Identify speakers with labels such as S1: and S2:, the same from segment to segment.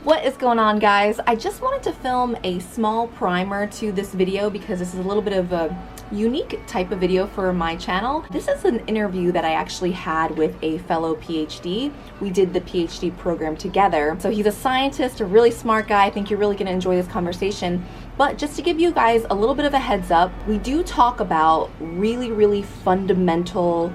S1: What is going on, guys? I just wanted to film a small primer to this video because this is a little bit of a unique type of video for my channel. This is an interview that I actually had with a fellow PhD. We did the PhD program together. So he's a scientist, a really smart guy. I think you're really going to enjoy this conversation. But just to give you guys a little bit of a heads up, we do talk about really fundamental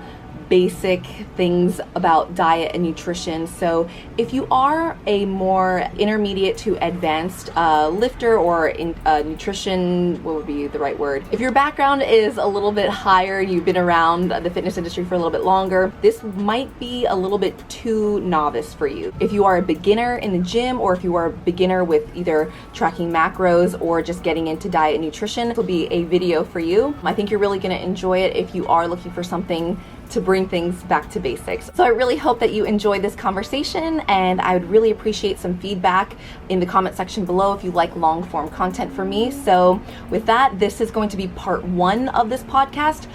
S1: basic things about diet and nutrition. So if you are a more intermediate to advanced lifter or in nutrition, what would be the right word? If your background is a little bit higher, you've been around the fitness industry for a little bit longer, this might be a little bit too novice for you. If you are a beginner in the gym, or if you are a beginner with either tracking macros or just getting into diet and nutrition, this will be a video for you. I think you're really going to enjoy it if you are looking for something to bring things back to basics. So I really hope that you enjoy this conversation, and I would really appreciate some feedback in the comment section below if you like long form content from me. So with that, this is going to be part 1 of this podcast.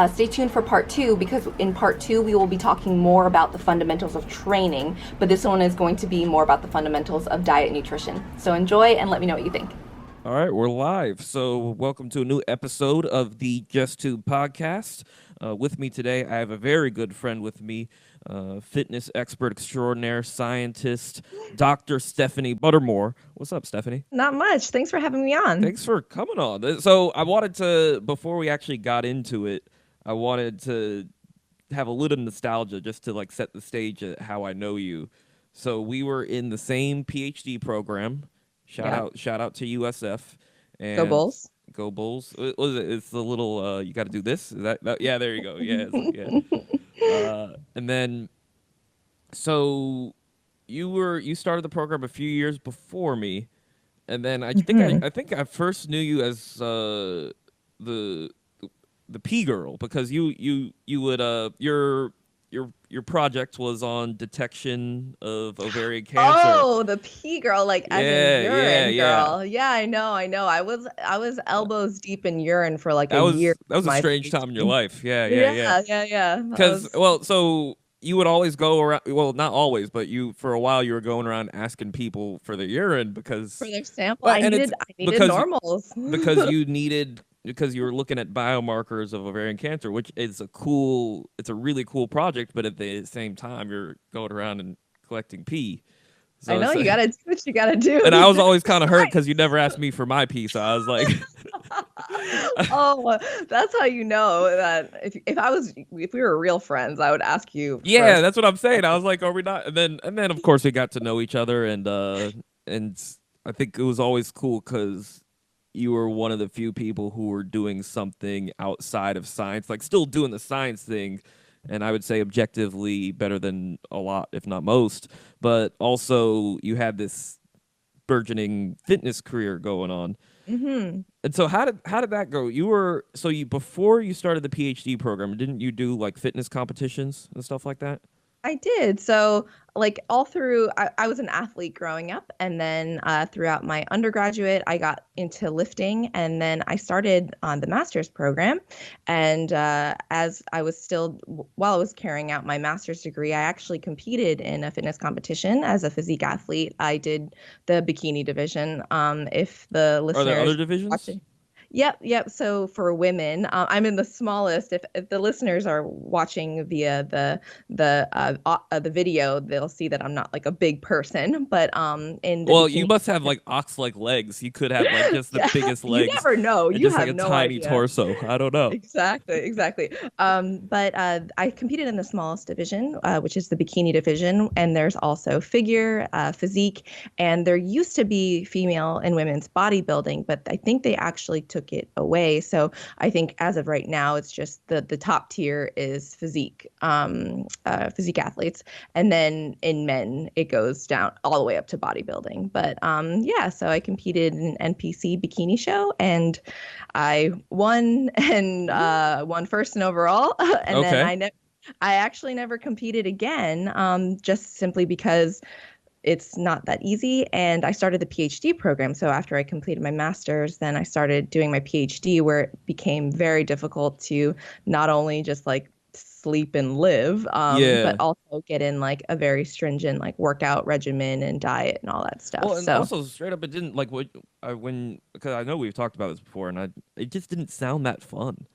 S1: Stay tuned for part 2, because in part 2 we will be talking more about the fundamentals of training, but this one is going to be more about the fundamentals of diet and nutrition. So enjoy and let me know what you think.
S2: All right, we're live. So welcome to a new episode of the Just Tube podcast. With me today, I have a very good friend with me, fitness expert extraordinaire, scientist, Dr. Stephanie Buttermore. What's up, Stephanie?
S3: Not much. Thanks for having me on.
S2: Thanks for coming on. So I wanted to, before we actually got into it, I wanted to have a little nostalgia just to like set the stage at how I know you. So we were in the same PhD program. Shout out to USF. And
S3: Go Bulls.
S2: Go Bulls. What is it? It's the little, you got to do this? Is that? Yeah, there you go. Yeah. Yeah. And then, so you started the program a few years before me. And then I think I first knew you as the P girl, because you would your project was on detection of ovarian cancer.
S3: Oh, the P girl, like as in urine girl. Yeah, I know. I was elbows deep in urine for like a year.
S2: That was a strange time in your life. Yeah.
S3: Because
S2: so you would always go around. Well, not always, but for a while you were going around asking people for their urine for
S3: their sample. I needed normals
S2: because you were looking at biomarkers of ovarian cancer, which is it's a really cool project, but at the same time, you're going around and collecting pee. So
S3: I know, you gotta do what you gotta do.
S2: And I was always kind of hurt because you never asked me for my pee, so I was like,
S3: oh, that's how you know that if we were real friends, I would ask you.
S2: Yeah,
S3: first.
S2: That's what I'm saying. I was like, are we not? And then of course we got to know each other, and I think it was always cool because you were one of the few people who were doing something outside of science, like still doing the science thing, and I would say objectively better than a lot, if not most, but also you had this burgeoning fitness career going on.
S3: Mm-hmm.
S2: And so how did that go? Before you started the PhD program, didn't you do like fitness competitions and stuff like that?
S3: I did. So like all through, I was an athlete growing up, and then throughout my undergraduate, I got into lifting, and then I started on the master's program. And while I was carrying out my master's degree, I actually competed in a fitness competition as a physique athlete. I did the bikini division. If the listeners
S2: are there other divisions?
S3: Watching, Yep. So for women, I'm in the smallest. If the listeners are watching via the video, they'll see that I'm not like a big person. But
S2: you must have like ox-like legs. You could have like just the biggest legs.
S3: You never know. You
S2: just
S3: have
S2: like a
S3: no
S2: tiny
S3: idea.
S2: torso. I don't know.
S3: Exactly. But I competed in the smallest division, which is the bikini division, and there's also figure, physique, and there used to be female and women's bodybuilding, but I think they actually took it away. So I think as of right now, it's just the top tier is physique athletes. And then in men, it goes down all the way up to bodybuilding. But so I competed in an NPC bikini show, and I won and won first in overall. And then I actually never competed again, just simply because it's not that easy. And I started the PhD program. So after I completed my master's, then I started doing my PhD, where it became very difficult to not only just like sleep and live,
S2: Yeah.
S3: but also get in like a very stringent like workout regimen and diet and all that stuff.
S2: Well, and
S3: So
S2: also straight up, it didn't like what when because I know we've talked about this before, and it just didn't sound that fun.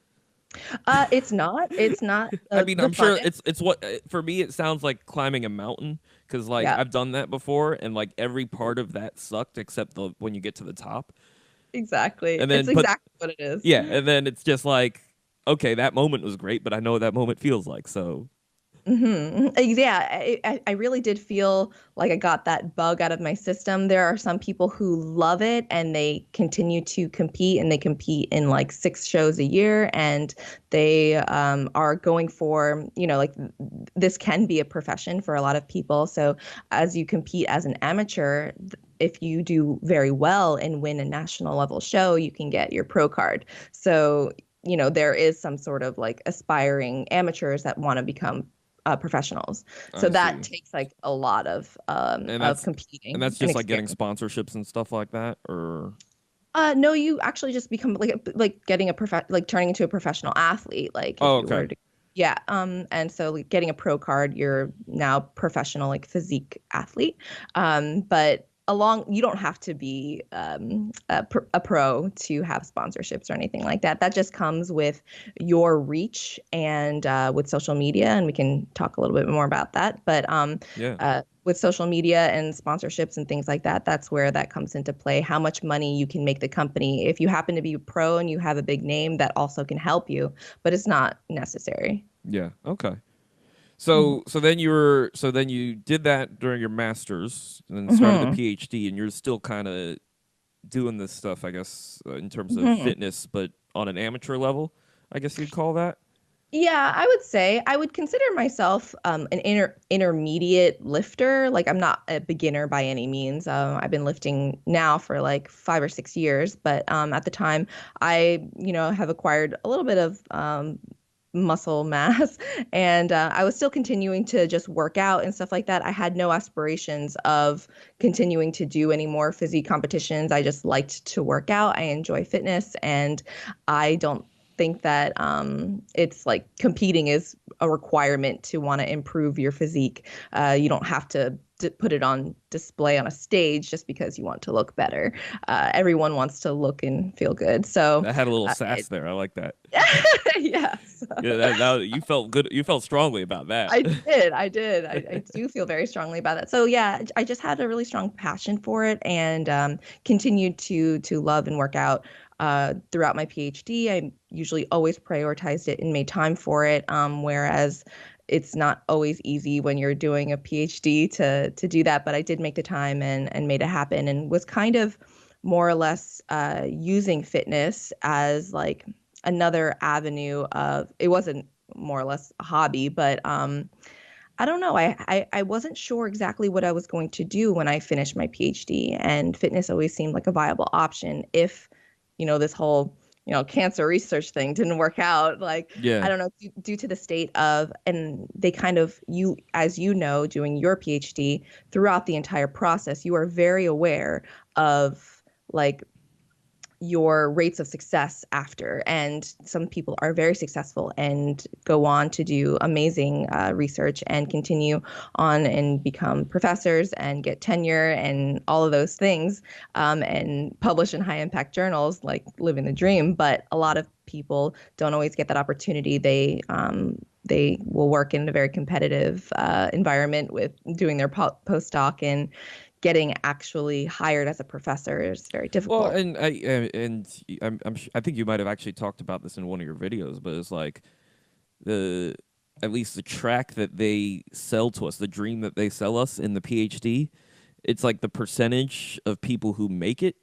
S3: it's not
S2: I
S3: the
S2: mean,
S3: the
S2: I'm sure
S3: funnest.
S2: it's what for me it sounds like climbing a mountain because like
S3: Yeah,
S2: I've done that before, and like every part of that sucked except the when you get to the top,
S3: exactly.
S2: and
S3: It's
S2: then but
S3: exactly what it is.
S2: yeah, and then it's just like okay, that moment was great, but I know what that moment feels like, so
S3: Yeah, I really did feel like I got that bug out of my system. There are some people who love it and they continue to compete, and they compete in like 6 shows a year, and they are going for, like this can be a profession for a lot of people. So as you compete as an amateur, if you do very well and win a national level show, you can get your pro card. So there is some sort of like aspiring amateurs that want to become professionals. So
S2: I
S3: that
S2: see.
S3: takes like a lot
S2: And
S3: of
S2: and that's
S3: competing and
S2: just like getting
S3: experience.
S2: sponsorships and stuff like that, or
S3: No, you actually just become like getting like turning into a professional athlete. Like if
S2: oh
S3: you
S2: okay,
S3: were to, yeah. And so like, getting a pro card, you're now professional like physique athlete. But you don't have to be a pro to have sponsorships or anything like that. That just comes with your reach and with social media, and we can talk a little bit more about that. But
S2: yeah.
S3: with social media and sponsorships and things like that, that's where that comes into play. How much money you can make the company. If you happen to be a pro and you have a big name, that also can help you, but it's not necessary.
S2: Yeah. Okay.
S3: Mhm.
S2: So then you did that during your masters and then started the
S3: Mhm.
S2: PhD, and you're still kind of doing this stuff, I guess, in terms of
S3: Mhm.
S2: fitness, but on an amateur level, I guess you'd call that.
S3: Yeah, I would say I would consider myself an intermediate lifter. Like I'm not a beginner by any means. I've been lifting now for like 5 or 6 years, but at the time I, have acquired a little bit of muscle mass, and I was still continuing to just work out and stuff like that. I had no aspirations of continuing to do any more physique competitions. I just liked to work out. I enjoy fitness, and I don't think that it's like competing is a requirement to want to improve your physique. You don't have to put it on display on a stage just because you want to look better. Everyone wants to look and feel good. So,
S2: That had a little
S3: it,
S2: sass there. I like that.
S3: yeah. So,
S2: Yeah, that you felt good. You felt strongly about that.
S3: I did. I did. I do feel very strongly about that. So yeah, I just had a really strong passion for it, and continued to love and work out throughout my PhD. I usually always prioritized it and made time for it. Whereas it's not always easy when you're doing a PhD to do that, but I did make the time and made it happen, and was kind of more or less using fitness as like another avenue of, it wasn't more or less a hobby, but I don't know. I wasn't sure exactly what I was going to do when I finished my PhD, and fitness always seemed like a viable option if, this whole, cancer research thing didn't work out. Like, I
S2: Yeah.
S3: don't know, due to the state of, and they kind of, as you know, doing your PhD, throughout the entire process, you are very aware of like your rates of success after. And some people are very successful and go on to do amazing research and continue on and become professors and get tenure and all of those things, and publish in high impact journals, like living the dream. But a lot of people don't always get that opportunity. They will work in a very competitive environment with doing their postdoc, and getting actually hired as a professor is very
S2: Well,
S3: difficult.
S2: I think you might have actually talked about this in one of your videos, but it's like the at least the track that they sell to us, the dream that they sell us in the PhD, it's like the percentage of people who make it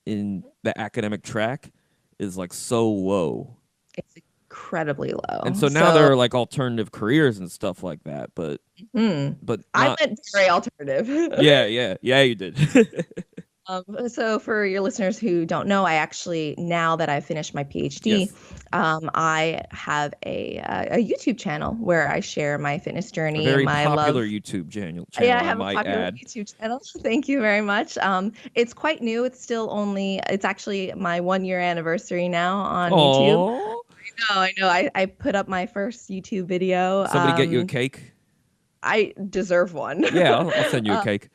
S2: in the academic track is like so low.
S3: It's incredibly
S2: And
S3: low.
S2: so now there
S3: So,
S2: are like alternative careers and stuff like that,
S3: hmm,
S2: but
S3: I
S2: not
S3: meant very alternative.
S2: yeah, you did.
S3: So for your listeners who don't know, I actually, now that I've finished my PhD,
S2: Yes.
S3: I have a YouTube channel where I share my fitness
S2: A
S3: journey and
S2: very
S3: my
S2: popular
S3: love.
S2: YouTube
S3: Yeah,
S2: channel,
S3: I
S2: I
S3: have a
S2: might
S3: popular
S2: add.
S3: YouTube channel. Thank you very much. It's quite new. It's actually my 1 year anniversary now on YouTube.
S2: Oh.
S3: I know. I put up my first YouTube video.
S2: Somebody get you a cake.
S3: I deserve one.
S2: Yeah, I'll send you a
S3: Uh,
S2: cake.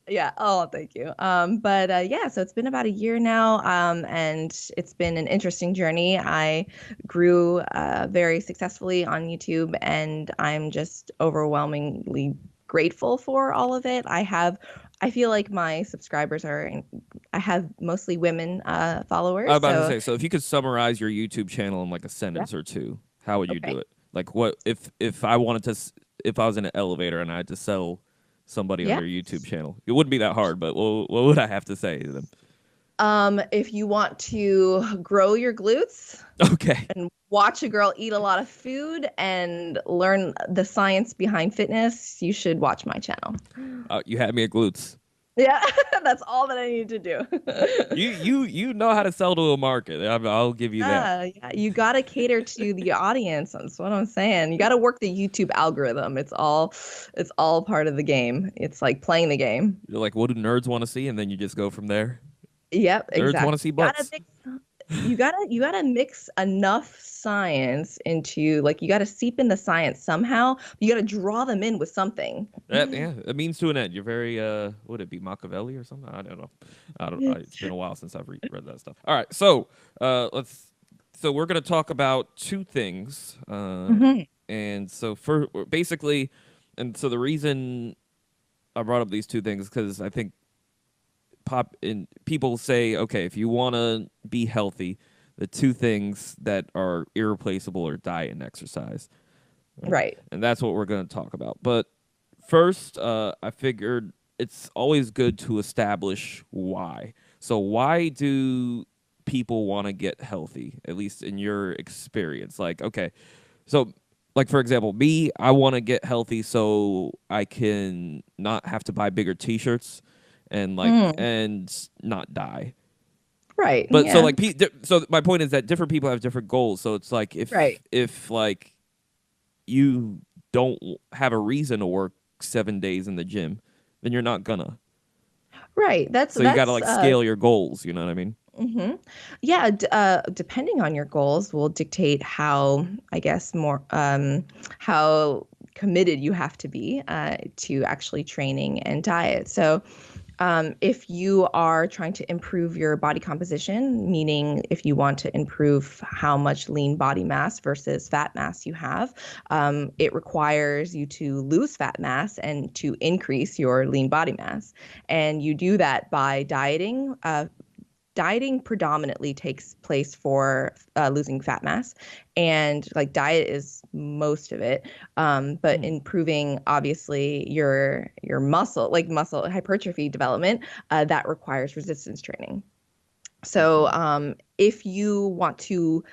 S3: yeah. Oh, thank you. But yeah, so it's been about a year now, and it's been an interesting journey. I grew very successfully on YouTube, and I'm just overwhelmingly grateful for all of it. I feel like my subscribers I have mostly women
S2: I was
S3: followers,
S2: about to
S3: so
S2: say, so if you could summarize your YouTube channel in like a
S3: yeah.
S2: sentence or two, how would you
S3: Okay.
S2: do it? Like what if I wanted to if I was in an elevator and I had to sell somebody on
S3: Yeah.
S2: your YouTube channel? It wouldn't be that hard, but what would I have to say to them?
S3: If you want to grow your glutes
S2: Okay.
S3: and watch a girl eat a lot of food and learn the science behind fitness, you should watch my channel.
S2: You had me at glutes.
S3: Yeah, that's all that I need to do.
S2: You know how to sell to a market. I'll give you that.
S3: Yeah, you gotta cater to the audience. That's what I'm saying. You gotta work the YouTube algorithm. It's all part of the game. It's like playing the game.
S2: You're like, what do nerds want to see? And then you just go from there.
S3: Yep,
S2: Nerds want to
S3: exactly.
S2: see butts.
S3: You gotta mix enough science into like you gotta seep in the science somehow. You gotta draw them in with something.
S2: Yeah, it means to an end. You're very would it be Machiavelli or something? I don't know. I don't. It's been a while since I've read that stuff. All right, so let's. So we're gonna talk about two things,
S3: Mhm.
S2: and so for basically, and so the reason I brought up these two things because I think people say, okay, if you want to be healthy, the two things that are irreplaceable are diet and exercise.
S3: Right.
S2: And that's what we're going to talk about. But first, I figured it's always good to establish why. So why do people want to get healthy, at least in your experience? Like, okay, so like for example, me, I want to get healthy so I can not have to buy bigger t-shirts and
S3: Mm,
S2: and not die.
S3: right.
S2: But so
S3: Yeah.
S2: like so my point is that different people have different goals. So it's like
S3: Right.
S2: if like you don't have a reason to work 7 days in the gym, then you're not gonna.
S3: Right. That's
S2: So you got to
S3: that's
S2: like scale your goals. You know what I mean?
S3: hmm Yeah, depending on your goals will dictate how, I guess, more how committed you have to be to actually training and diet. So, if you are trying to improve your body composition, meaning if you want to improve how much lean body mass versus fat mass you have, it requires you to lose fat mass and to increase your lean body mass. And you do that by dieting. Dieting predominantly takes place for losing fat mass, and like diet is most of it, but improving obviously your muscle hypertrophy development, that requires resistance training. So if you want to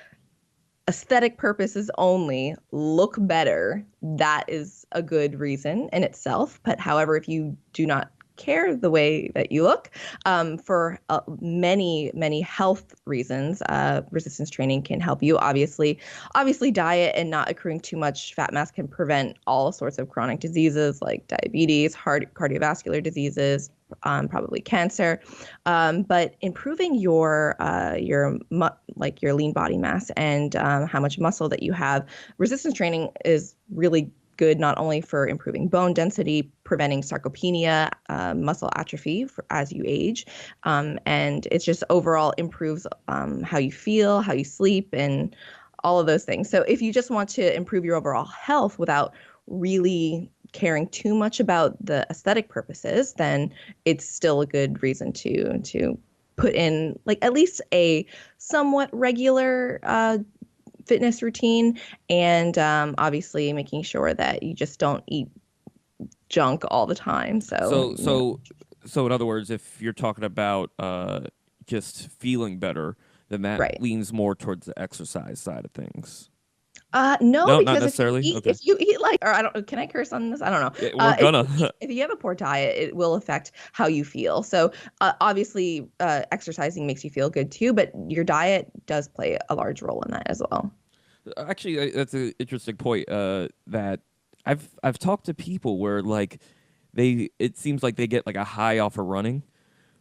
S3: aesthetic purposes only look better, that is a good reason in itself. But however, if you do not care the way that you look, for many health reasons, resistance training can help you. Obviously, diet and not accruing too much fat mass can prevent all sorts of chronic diseases like diabetes, cardiovascular diseases, probably cancer. But improving your lean body mass and how much muscle that you have, resistance training is really good not only for improving bone density, preventing sarcopenia, muscle atrophy as you age, and it just overall improves how you feel, how you sleep, and all of those things. So if you just want to improve your overall health without really caring too much about the aesthetic purposes, then it's still a good reason to put in like at least a somewhat regular fitness routine, and obviously making sure that you just don't eat junk all the time. So,
S2: So so so in other words, if you're talking about just feeling better, then that
S3: right.
S2: leans more towards the exercise side of things.
S3: No,
S2: No, not
S3: because
S2: necessarily. Okay,
S3: if you eat like, or I don't, can I curse on this? I don't know.
S2: yeah, we're gonna.
S3: If you have a poor diet, it will affect how you feel. So obviously, exercising makes you feel good too, but your diet does play a large role in that as well.
S2: Actually, that's an interesting point. That I've talked to people where like it seems like they get like a high off of running.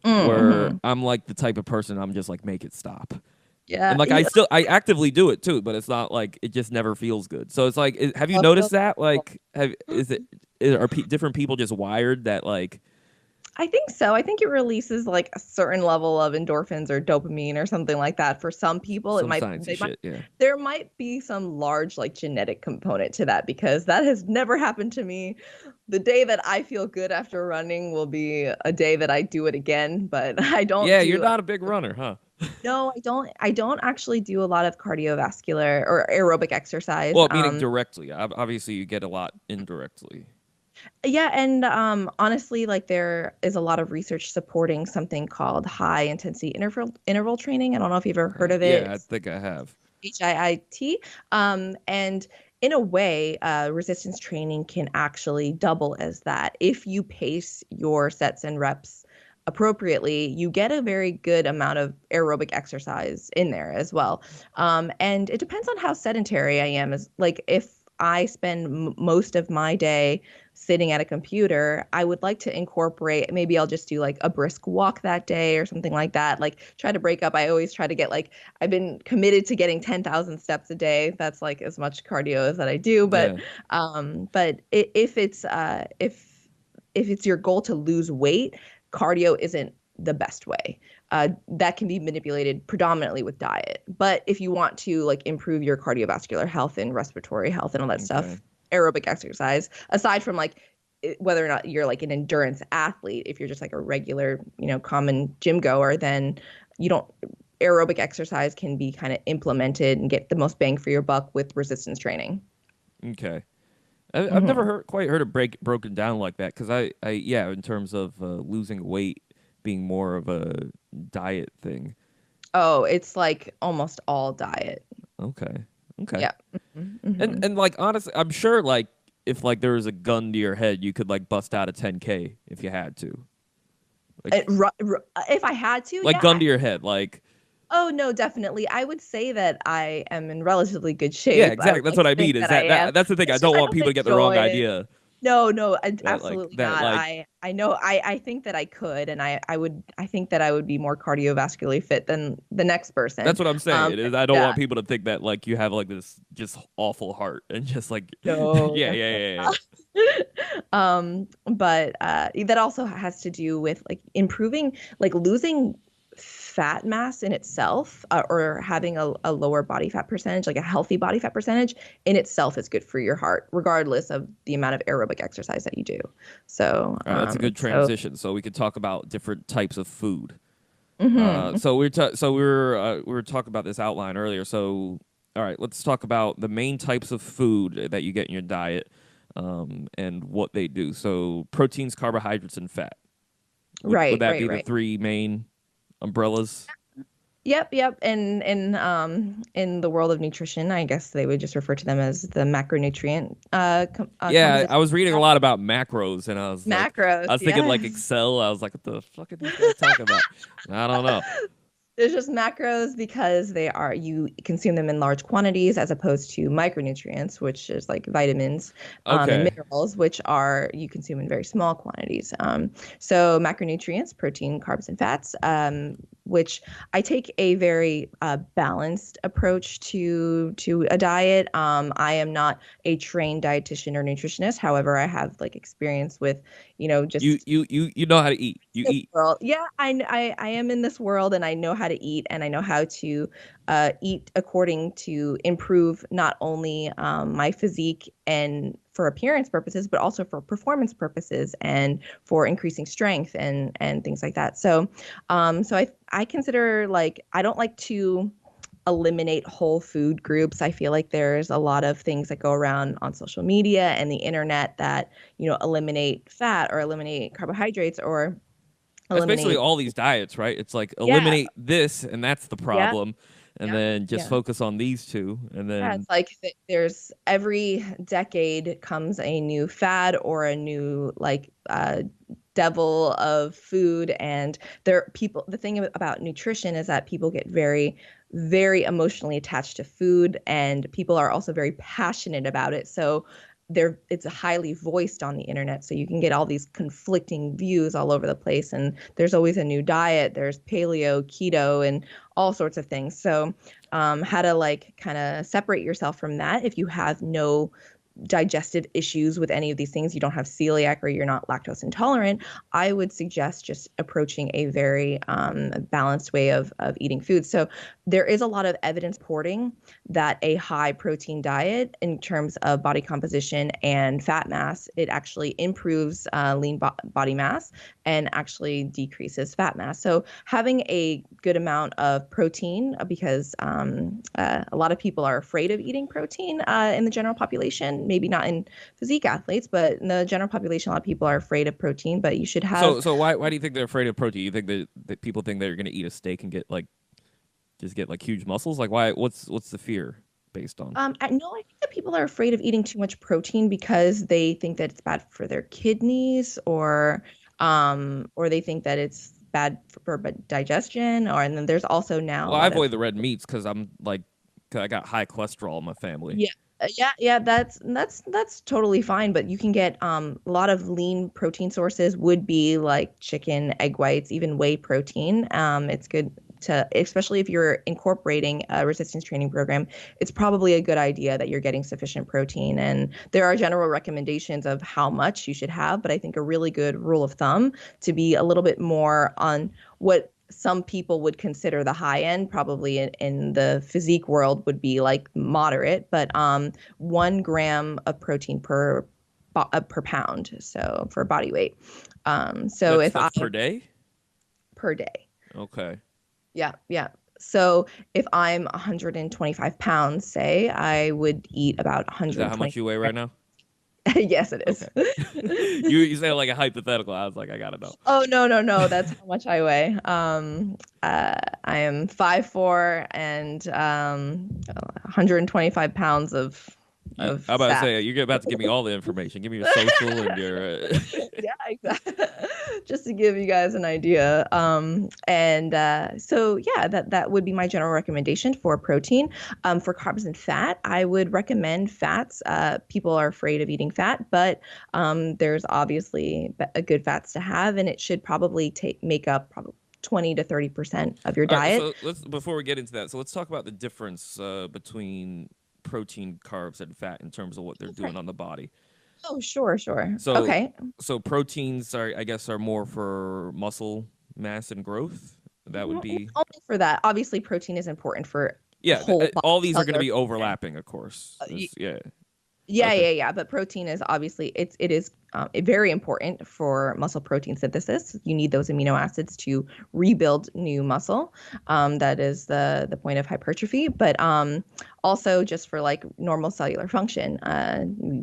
S2: Where
S3: Mm-hmm.
S2: I'm like the type of person I'm just like make it stop.
S3: Yeah.
S2: And like I actively do it too, but it's not like it just never feels good. So it's like, have you noticed that? Like, are different people just wired that like?
S3: I think so. I think it releases like a certain level of endorphins or dopamine or something like that. For some people,
S2: Some sciencey shit, yeah.
S3: there might be some large like genetic component to that because that has never happened to me. The day that I feel good after running will be a day that I do it again, but I don't
S2: Yeah, you're
S3: do.
S2: not a big runner, huh?
S3: No, I don't. I don't actually do a lot of cardiovascular or aerobic exercise.
S2: Well, meaning directly. Obviously, you get a lot indirectly.
S3: Yeah, and honestly, like there is a lot of research supporting something called high intensity interval training. I don't know if you've ever heard of it.
S2: Yeah, I
S3: It's
S2: think I have.
S3: HIIT. And in a way, resistance training can actually double as that. If you pace your sets and reps appropriately, you get a very good amount of aerobic exercise in there as well. And it depends on how sedentary I am. Is like if I spend most of my day sitting at a computer, I would like to incorporate, maybe I'll just do like a brisk walk that day or something like that. Like try to break up. I always try to get like, I've been committed to getting 10,000 steps a day. That's like as much cardio as that I do. But,
S2: Yeah.
S3: if it's your goal to lose weight, cardio isn't the best way. That can be manipulated predominantly with diet. But if you want to like improve your cardiovascular health and respiratory health and all that stuff, aerobic exercise, aside from like whether or not you're like an endurance athlete, if you're just like a regular, common gym goer, then you don't aerobic exercise can be kind of implemented and get the most bang for your buck with resistance training.
S2: Okay. I've never quite heard it broken down like that because yeah, in terms of losing weight being more of a diet thing.
S3: Oh, it's like almost all diet.
S2: Okay. Okay.
S3: Yeah.
S2: And like honestly, I'm sure like if like there was a gun to your head, you could like bust out a 10K if you had to. Like,
S3: If I had to,
S2: like
S3: yeah.
S2: gun to your head, like.
S3: Oh no, definitely. I would say that I am in relatively good shape.
S2: Yeah, exactly. That's what I mean. Is that's the thing. I don't want people to get the wrong idea.
S3: No,
S2: Like,
S3: absolutely
S2: that,
S3: not.
S2: like,
S3: I know. I think that I could, and I think that I would be more cardiovascularly fit than the next person.
S2: that's what I'm saying. Is I don't
S3: yeah.
S2: want people to think that like you have like this just awful heart and just like
S3: No.
S2: yeah.
S3: But that also has to do with like improving, like losing fat mass in itself, or having a lower body fat percentage, like a healthy body fat percentage in itself is good for your heart, regardless of the amount of aerobic exercise that you do. So
S2: all right, that's a good transition. So we could talk about different types of food.
S3: Mm-hmm.
S2: So we were talking about this outline earlier. So all right, let's talk about the main types of food that you get in your diet, and what they do. So proteins, carbohydrates, and fat. Would that be the three main umbrellas?
S3: Yep. And in the world of nutrition, I guess they would just refer to them as the macronutrient.
S2: Yeah, I was reading a lot about macros, and I was
S3: macros.
S2: I was thinking like Excel. I was like, what the fuck are these guys talking about? I don't know.
S3: There's just macros because you consume them in large quantities, as opposed to micronutrients, which is like vitamins and minerals, which you consume in very small quantities. So macronutrients, protein, carbs, and fats, which I take a very balanced approach to a diet. I am not a trained dietitian or nutritionist. However, I have like experience with, just
S2: you know how to eat. You eat.
S3: World. Yeah, I am in this world, and I know how to eat, and I know how to eat according to improve not only my physique and for appearance purposes, but also for performance purposes and for increasing strength and things like that. So I consider, like, I don't like to eliminate whole food groups. I feel like there's a lot of things that go around on social media and the internet that, eliminate fat or eliminate carbohydrates or
S2: That's basically all these diets, right? It's like eliminate this, and that's the problem, and then just focus on these two, and then
S3: it's like there's every decade comes a new fad or a new devil of food, and the thing about nutrition is that people get very, very emotionally attached to food, and people are also very passionate about it. So it's highly voiced on the internet, so you can get all these conflicting views all over the place, and there's always a new diet. There's paleo, keto, and all sorts of things. So how to like kind of separate yourself from that if you have no digestive issues with any of these things, you don't have celiac or you're not lactose intolerant, I would suggest just approaching a very balanced way of eating food. So there is a lot of evidence supporting that a high protein diet in terms of body composition and fat mass, it actually improves lean body mass and actually decreases fat mass. So having a good amount of protein, because a lot of people are afraid of eating protein in the general population, maybe not in physique athletes, but in the general population, a lot of people are afraid of protein, but you should have.
S2: So why do you think they're afraid of protein? You think that people think they're going to eat a steak and get like huge muscles? Like why? What's the fear based on?
S3: I think that people are afraid of eating too much protein because they think that it's bad for their kidneys, or they think that it's bad for digestion, and then there's also now.
S2: Well, I avoid the red meats because I got high cholesterol in my family.
S3: Yeah. Yeah, that's totally fine. But you can get a lot of lean protein sources would be like chicken, egg whites, even whey protein. It's good to, especially if you're incorporating a resistance training program, it's probably a good idea that you're getting sufficient protein. And there are general recommendations of how much you should have, but I think a really good rule of thumb to be a little bit more on what some people would consider the high end, probably in the physique world would be like moderate, but 1 gram of protein per pound, so for body weight. So
S2: that's per day?
S3: Per day.
S2: Okay.
S3: Yeah. So if I'm 125 pounds, say, I would eat about 120.
S2: Is that how much you weigh right now?
S3: Yes, it is.
S2: Okay. You say like a hypothetical. I was like, I gotta know.
S3: Oh, no. That's how much I weigh. I am 5'4" and 125 pounds of
S2: I'm about
S3: fat.
S2: to say, you're about to give me all the information. Give me your social and your.
S3: Yeah, exactly. Just to give you guys an idea. So yeah, that would be my general recommendation for protein. For carbs and fat, I would recommend fats. People are afraid of eating fat, but there's obviously a good fats to have, and it should probably make up probably 20 to 30% of your diet.
S2: Right, so before we get into that, so let's talk about the difference between protein, carbs, and fat in terms of what they're doing on the body.
S3: Oh, sure.
S2: So,
S3: okay.
S2: So proteins are more for muscle mass and growth. That would be
S3: only for that. Obviously, protein is important for
S2: all these are going to be overlapping, of course. Yeah.
S3: Yeah. But protein is obviously it is very important for muscle protein synthesis. You need those amino acids to rebuild new muscle. That is the point of hypertrophy. But also just for like normal cellular function,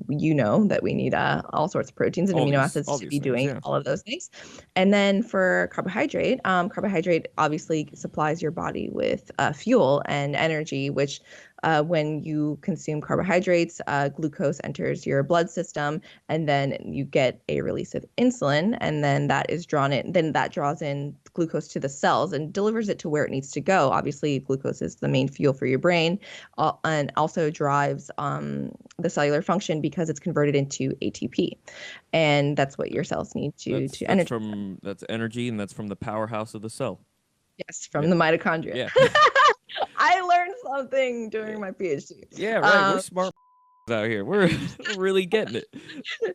S3: you know that we need all sorts of proteins and amino acids to be doing all of those things. And then for carbohydrate, carbohydrate obviously supplies your body with fuel and energy, which when you consume carbohydrates, glucose enters your blood system, and then you get a release of insulin, and then that draws in glucose to the cells and delivers it to where it needs to go. Obviously, glucose is the main fuel for your brain, and also drives the cellular function because it's converted into ATP, and that's what your cells need to energy.
S2: That's energy, and that's from the powerhouse of the cell.
S3: Yes, from the mitochondria.
S2: Yeah.
S3: I learned something during my PhD.
S2: Yeah, right. We're smart out here. We're really getting it.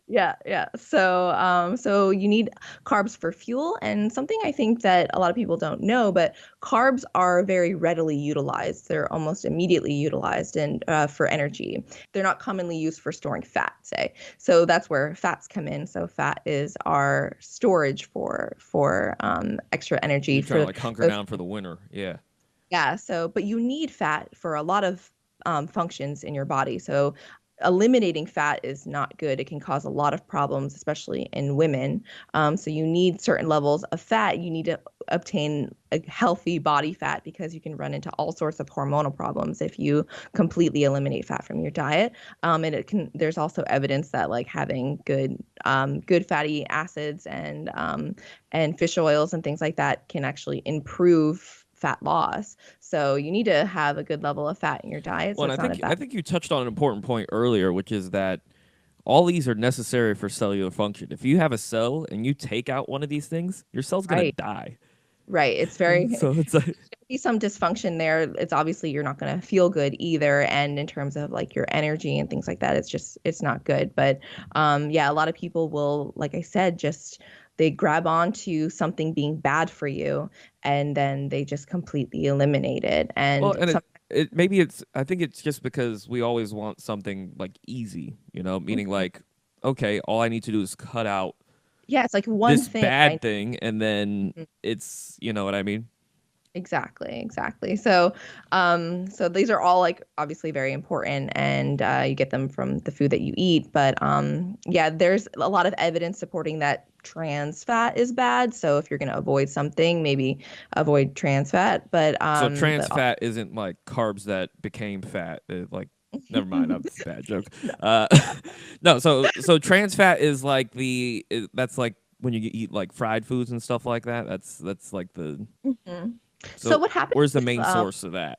S3: Yeah. So you need carbs for fuel, and something I think that a lot of people don't know, but carbs are very readily utilized. They're almost immediately utilized and for energy. They're not commonly used for storing fat, say. So that's where fats come in. So fat is our storage for extra energy.
S2: You're trying to like hunker down for the winter. Yeah.
S3: Yeah. So, but you need fat for a lot of functions in your body. So eliminating fat is not good. It can cause a lot of problems, especially in women. So you need certain levels of fat. You need to obtain a healthy body fat because you can run into all sorts of hormonal problems if you completely eliminate fat from your diet. And there's also evidence that like having good fatty acids and fish oils and things like that can actually improve fat loss. So you need to have a good level of fat in your diet.
S2: Well, I think you touched on an important point earlier, which is that all these are necessary for cellular function. If you have a cell and you take out one of these things, your cell's gonna
S3: Right.
S2: die.
S3: Right. It's very
S2: So it's like,
S3: be some dysfunction there. It's obviously you're not going to feel good either. And in terms of like your energy and things like that, it's not good. But yeah, a lot of people will, like I said, just they grab onto something being bad for you and then they just completely eliminate it.
S2: well,
S3: And
S2: and it maybe it's I think it's just because we always want something like easy, meaning like, okay, all I need to do is cut out
S3: yeah, it's like one
S2: this
S3: thing. I
S2: bad thing, and then it's, you know what I mean?
S3: Exactly. So these are all like obviously very important, and you get them from the food that you eat. But yeah, there's a lot of evidence supporting that trans fat is bad. So if you're going to avoid something, maybe avoid trans fat.
S2: So trans fat isn't like carbs that became fat. Like, never mind, that's a bad joke. Uh, no, so trans fat is like that's like when you eat like fried foods and stuff like that. That's like the
S3: Mhm. So
S2: so
S3: what happens
S2: where's the
S3: with
S2: main source of that?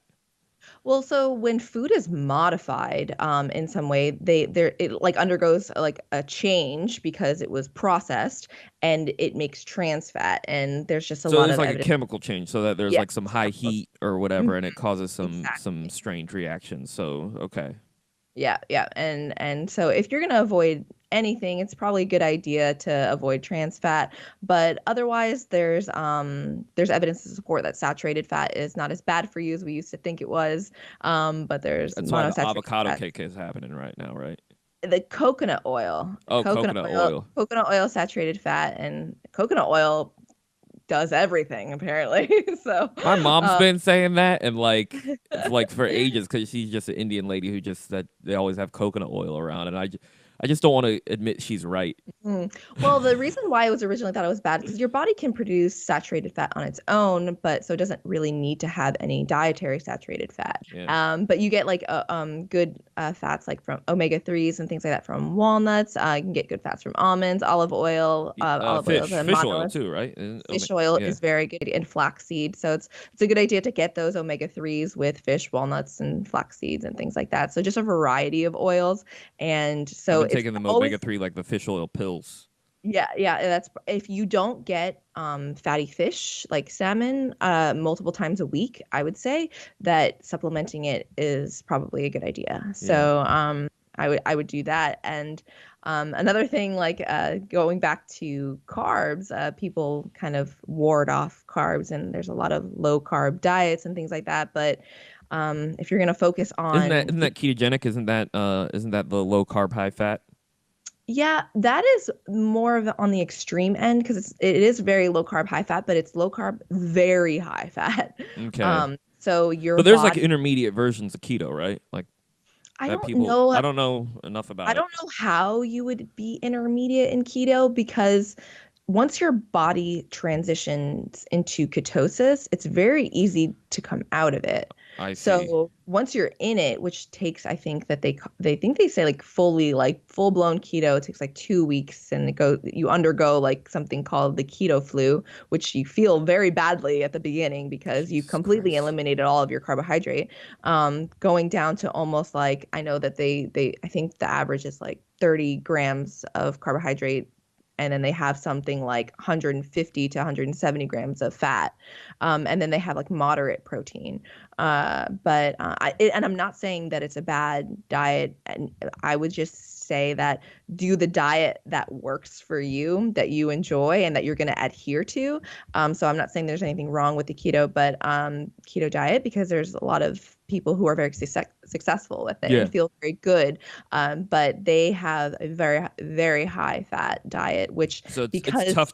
S3: well, so when food is modified in some way, it like undergoes like a change because it was processed and it makes trans fat. And there's just a
S2: So
S3: lot
S2: it's
S3: of
S2: like a
S3: evidence.
S2: chemical change, so that there's
S3: Yeah,
S2: like some
S3: it's
S2: high
S3: chemicals.
S2: heat or whatever,
S3: Mhm,
S2: and it causes some
S3: exactly.
S2: strange reactions. So okay,
S3: Yeah. And so if you're gonna avoid anything, it's probably a good idea to avoid trans fat. But otherwise, there's evidence to support that saturated fat is not as bad for you as we used to think it was. But there's
S2: that's why the
S3: monosaturated
S2: avocado
S3: fat.
S2: cake is happening right now, right?
S3: The coconut oil,
S2: Oh, coconut oil.
S3: coconut oil saturated fat, and coconut oil does everything apparently. So,
S2: My mom's
S3: um,
S2: been saying that, and like for ages, because she's just an Indian lady who just said they always have coconut oil around, and I just don't want to admit she's right.
S3: well, the reason why it was originally thought it was bad because your body can produce saturated fat on its own, but so it doesn't really need to have any dietary saturated fat.
S2: Yeah,
S3: But you get like good fats like from omega 3s and things like that from walnuts. You can get good fats from almonds, olive oil is a
S2: fish oil
S3: monolith.
S2: too, right?
S3: Fish oil
S2: Yeah,
S3: is very good, and flaxseed. So it's a good idea to get those omega 3s with fish, walnuts, and flax seeds and things like that. So just a variety of oils, and
S2: I've
S3: so
S2: been
S3: it's
S2: taking them
S3: always
S2: omega 3 like the fish oil pills.
S3: yeah. That's if you don't get fatty fish like salmon multiple times a week, I would say that supplementing it is probably a good idea.
S2: Yeah.
S3: So I would do that. And another thing, like going back to carbs, people kind of ward off carbs, and there's a lot of low carb diets and things like that. But if you're going to focus
S2: Isn't that
S3: on
S2: isn't that ketogenic? Isn't that the low carb high fat?
S3: yeah, that is more of on the extreme end because it is very low carb, high fat, but it's low carb, very high fat.
S2: Okay.
S3: So your
S2: But there's like
S3: body,
S2: intermediate versions of keto, right? Like
S3: I
S2: that
S3: don't
S2: people
S3: know,
S2: I don't know enough
S3: I
S2: about it.
S3: don't know how you would be intermediate in keto because once your body transitions into ketosis, it's very easy to come out of it.
S2: I see.
S3: So once you're in it, which takes, I think that they think they say like fully like full blown keto, it takes like 2 weeks, and you undergo like something called the keto flu, which you feel very badly at the beginning because you've
S2: Jesus
S3: completely
S2: Christ.
S3: eliminated all of your carbohydrate, going down to almost like I know that they I think the average is like 30 grams of carbohydrate, and then they have something like 150 to 170 grams of fat, and then they have like moderate protein. And I'm not saying that it's a bad diet, and I would just say that do the diet that works for you, that you enjoy, and that you're going to adhere to. So I'm not saying there's anything wrong with the keto diet because there's a lot of people who are very successful with it
S2: Yeah.
S3: and feel very good, but they have a very very high fat diet, which
S2: So it's
S3: because
S2: tough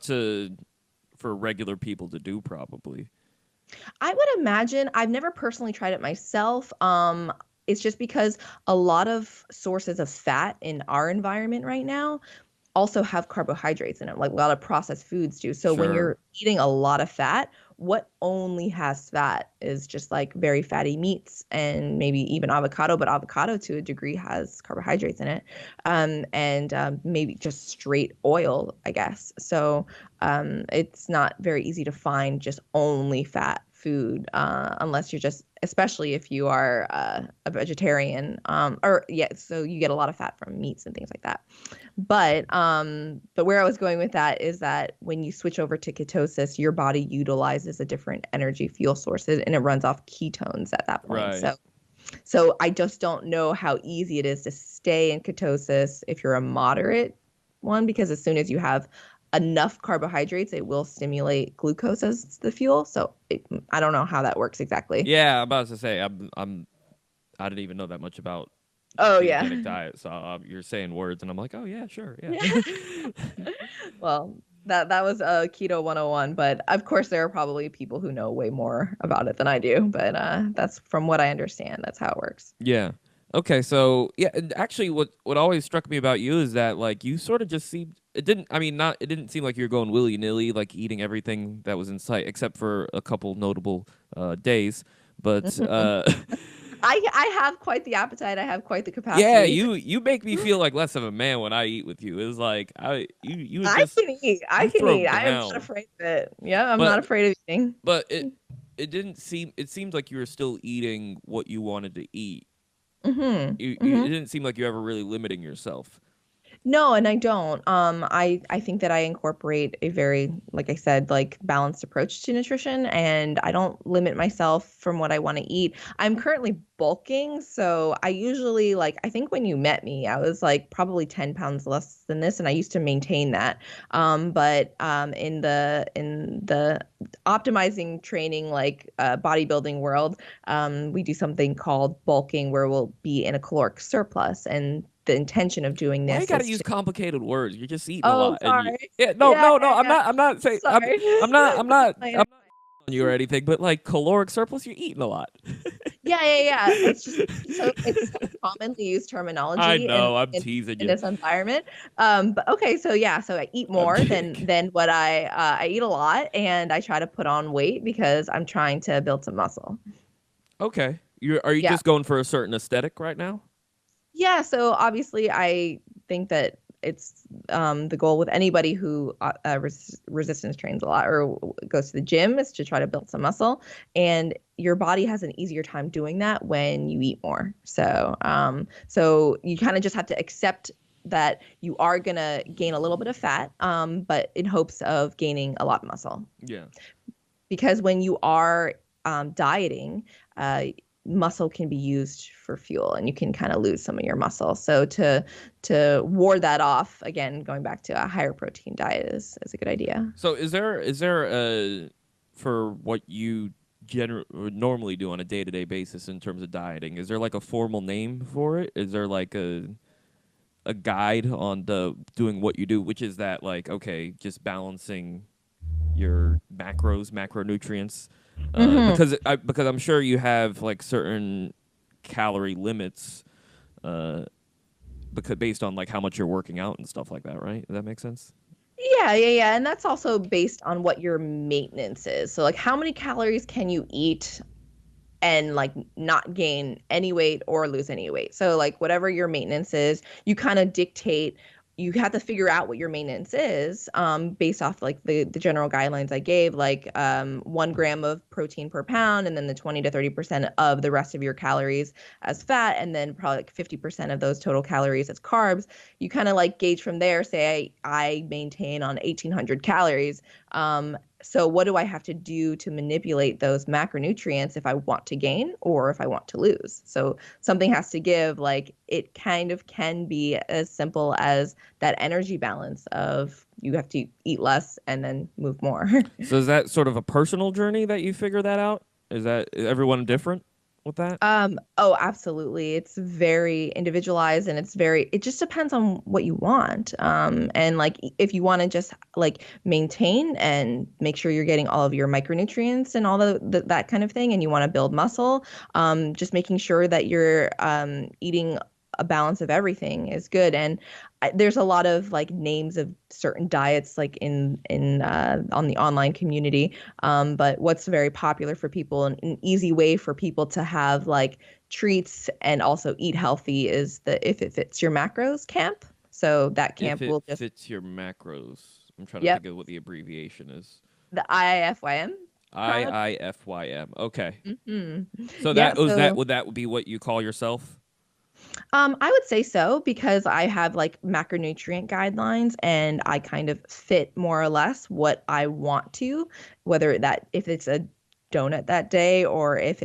S2: for regular people to do probably.
S3: I would imagine I've never personally tried it myself. It's just because a lot of sources of fat in our environment right now also have carbohydrates in it, like a lot of processed foods do. So when
S2: Sure.
S3: you're eating a lot of fat, what only has fat is just like very fatty meats and maybe even avocado, but avocado to a degree has carbohydrates in it, and maybe just straight oil, I guess. So it's not very easy to find just only fat food unless you're just, especially if you are a vegetarian, or yeah, so you get a lot of fat from meats and things like that. But where I was going with that is that when you switch over to ketosis, your body utilizes a different energy fuel sources and it runs off ketones at that point.
S2: Right.
S3: So I just don't know how easy it is to stay in ketosis if you're a moderate one, because as soon as you have enough carbohydrates, it will stimulate glucose as the fuel. So I don't know how that works exactly.
S2: Yeah, I'm about to say I didn't even know that much about
S3: Oh,
S2: ketogenic
S3: yeah.
S2: diet. So you're saying words, and I'm like, oh yeah, sure, yeah.
S3: Yeah. Well, that was Keto 101, but of course there are probably people who know way more about it than I do. But that's from what I understand. That's how it works.
S2: Yeah. Okay, so yeah, and actually what always struck me about you is that like you sort of just seemed it didn't seem like you were going willy-nilly like eating everything that was in sight except for a couple notable days. But
S3: I have quite the appetite. I have quite the
S2: yeah,
S3: capacity.
S2: you make me feel like less of a man when I eat with you. It was like you would
S3: I
S2: just
S3: can eat. I
S2: you
S3: can
S2: throw
S3: eat. I am not
S2: down.
S3: afraid of it. Yeah, I'm not
S2: But
S3: afraid of eating.
S2: but it seemed like you were still eating what you wanted to eat. It
S3: Mm-hmm.
S2: didn't seem like you ever really limiting yourself.
S3: No, and I don't. I think that I incorporate a very, like I said, like balanced approach to nutrition, and I don't limit myself from what I want to eat. I'm currently bulking, so I usually like. I think when you met me, I was like probably 10 pounds less than this, and I used to maintain that. But in the optimizing training, like bodybuilding world, we do something called bulking, where we'll be in a caloric surplus, and the intention of doing
S2: Why you
S3: this
S2: gotta
S3: is
S2: use
S3: to.
S2: complicated words? You're just eating a
S3: Oh,
S2: lot, and you
S3: sorry.
S2: yeah
S3: Yeah,
S2: no.
S3: yeah,
S2: I'm
S3: yeah.
S2: not I'm not saying
S3: Sorry.
S2: I'm
S3: Explain.
S2: not on you or anything, but like caloric surplus, you're eating a lot.
S3: Yeah, yeah, yeah. It's so commonly used
S2: I
S3: terminology
S2: know. I'm
S3: in
S2: teasing
S3: in
S2: you.
S3: this environment. But okay, so yeah, so I eat
S2: I'm
S3: more
S2: kidding.
S3: than what I eat a lot, and I try to put on weight because I'm trying to build some muscle.
S2: Okay. Are you
S3: Yeah.
S2: just going for a certain aesthetic right now?
S3: Yeah, so obviously, I think that it's the goal with anybody who resistance trains a lot or goes to the gym is to try to build some muscle, and your body has an easier time doing that when you eat more. So you kind of just have to accept that you are gonna gain a little bit of fat, but in hopes of gaining a lot of muscle.
S2: Yeah.
S3: Because when you are dieting, uh, muscle can be used for fuel, and you can kind of lose some of your muscle. So to ward that off, again, going back to a higher protein diet is a good idea.
S2: So is there a for what you normally do on a day-to-day basis in terms of dieting? Is there like a formal name for it? Is there like a guide on the doing what you do, which is that like okay, just balancing your macronutrients,
S3: Hmm.
S2: because I'm sure you have like certain calorie limits, uh, because based on like how much you're working out and stuff like that, right? Does that make sense?
S3: Yeah, yeah, yeah. And that's also based on what your maintenance is. So, like, how many calories can you eat and like not gain any weight or lose any weight? So, like, whatever your maintenance is, you kind of dictate. You have to figure out what your maintenance is, based off like the general guidelines I gave, like 1 gram of protein per pound, and then the 20 to 30% of the rest of your calories as fat, and then probably like 50% of those total calories as carbs. You kind of like gauge from there. Say I maintain on 1,800 calories. So what do I have to do to manipulate those macronutrients if I want to gain or if I want to lose? So something has to give. Like it kind of can be as simple as that energy balance of you have to eat less and then move more.
S2: So is that sort of a personal journey that you figure that out? Is everyone different with that?
S3: Oh, absolutely. It's very individualized, and it just depends on what you want. And like if you want to just like maintain and make sure you're getting all of your micronutrients and all that kind of thing, and you want to build muscle, just making sure that you're eating a balance of everything is good. And there's a lot of like names of certain diets like in on the online community, but what's very popular for people and an easy way for people to have like treats and also eat healthy is the if it fits your macros camp. So that
S2: If
S3: camp
S2: it
S3: will just,
S2: fits your macros. I'm trying to
S3: yep,
S2: think of what the abbreviation is.
S3: the IIFYM.
S2: IIFYM. Okay.
S3: Hmm.
S2: So
S3: Yeah.
S2: that was that.
S3: So
S2: Would that be what you call yourself?
S3: I would say so because I have like macronutrient guidelines and I kind of fit more or less what I want to, whether that if it's a donut that day or if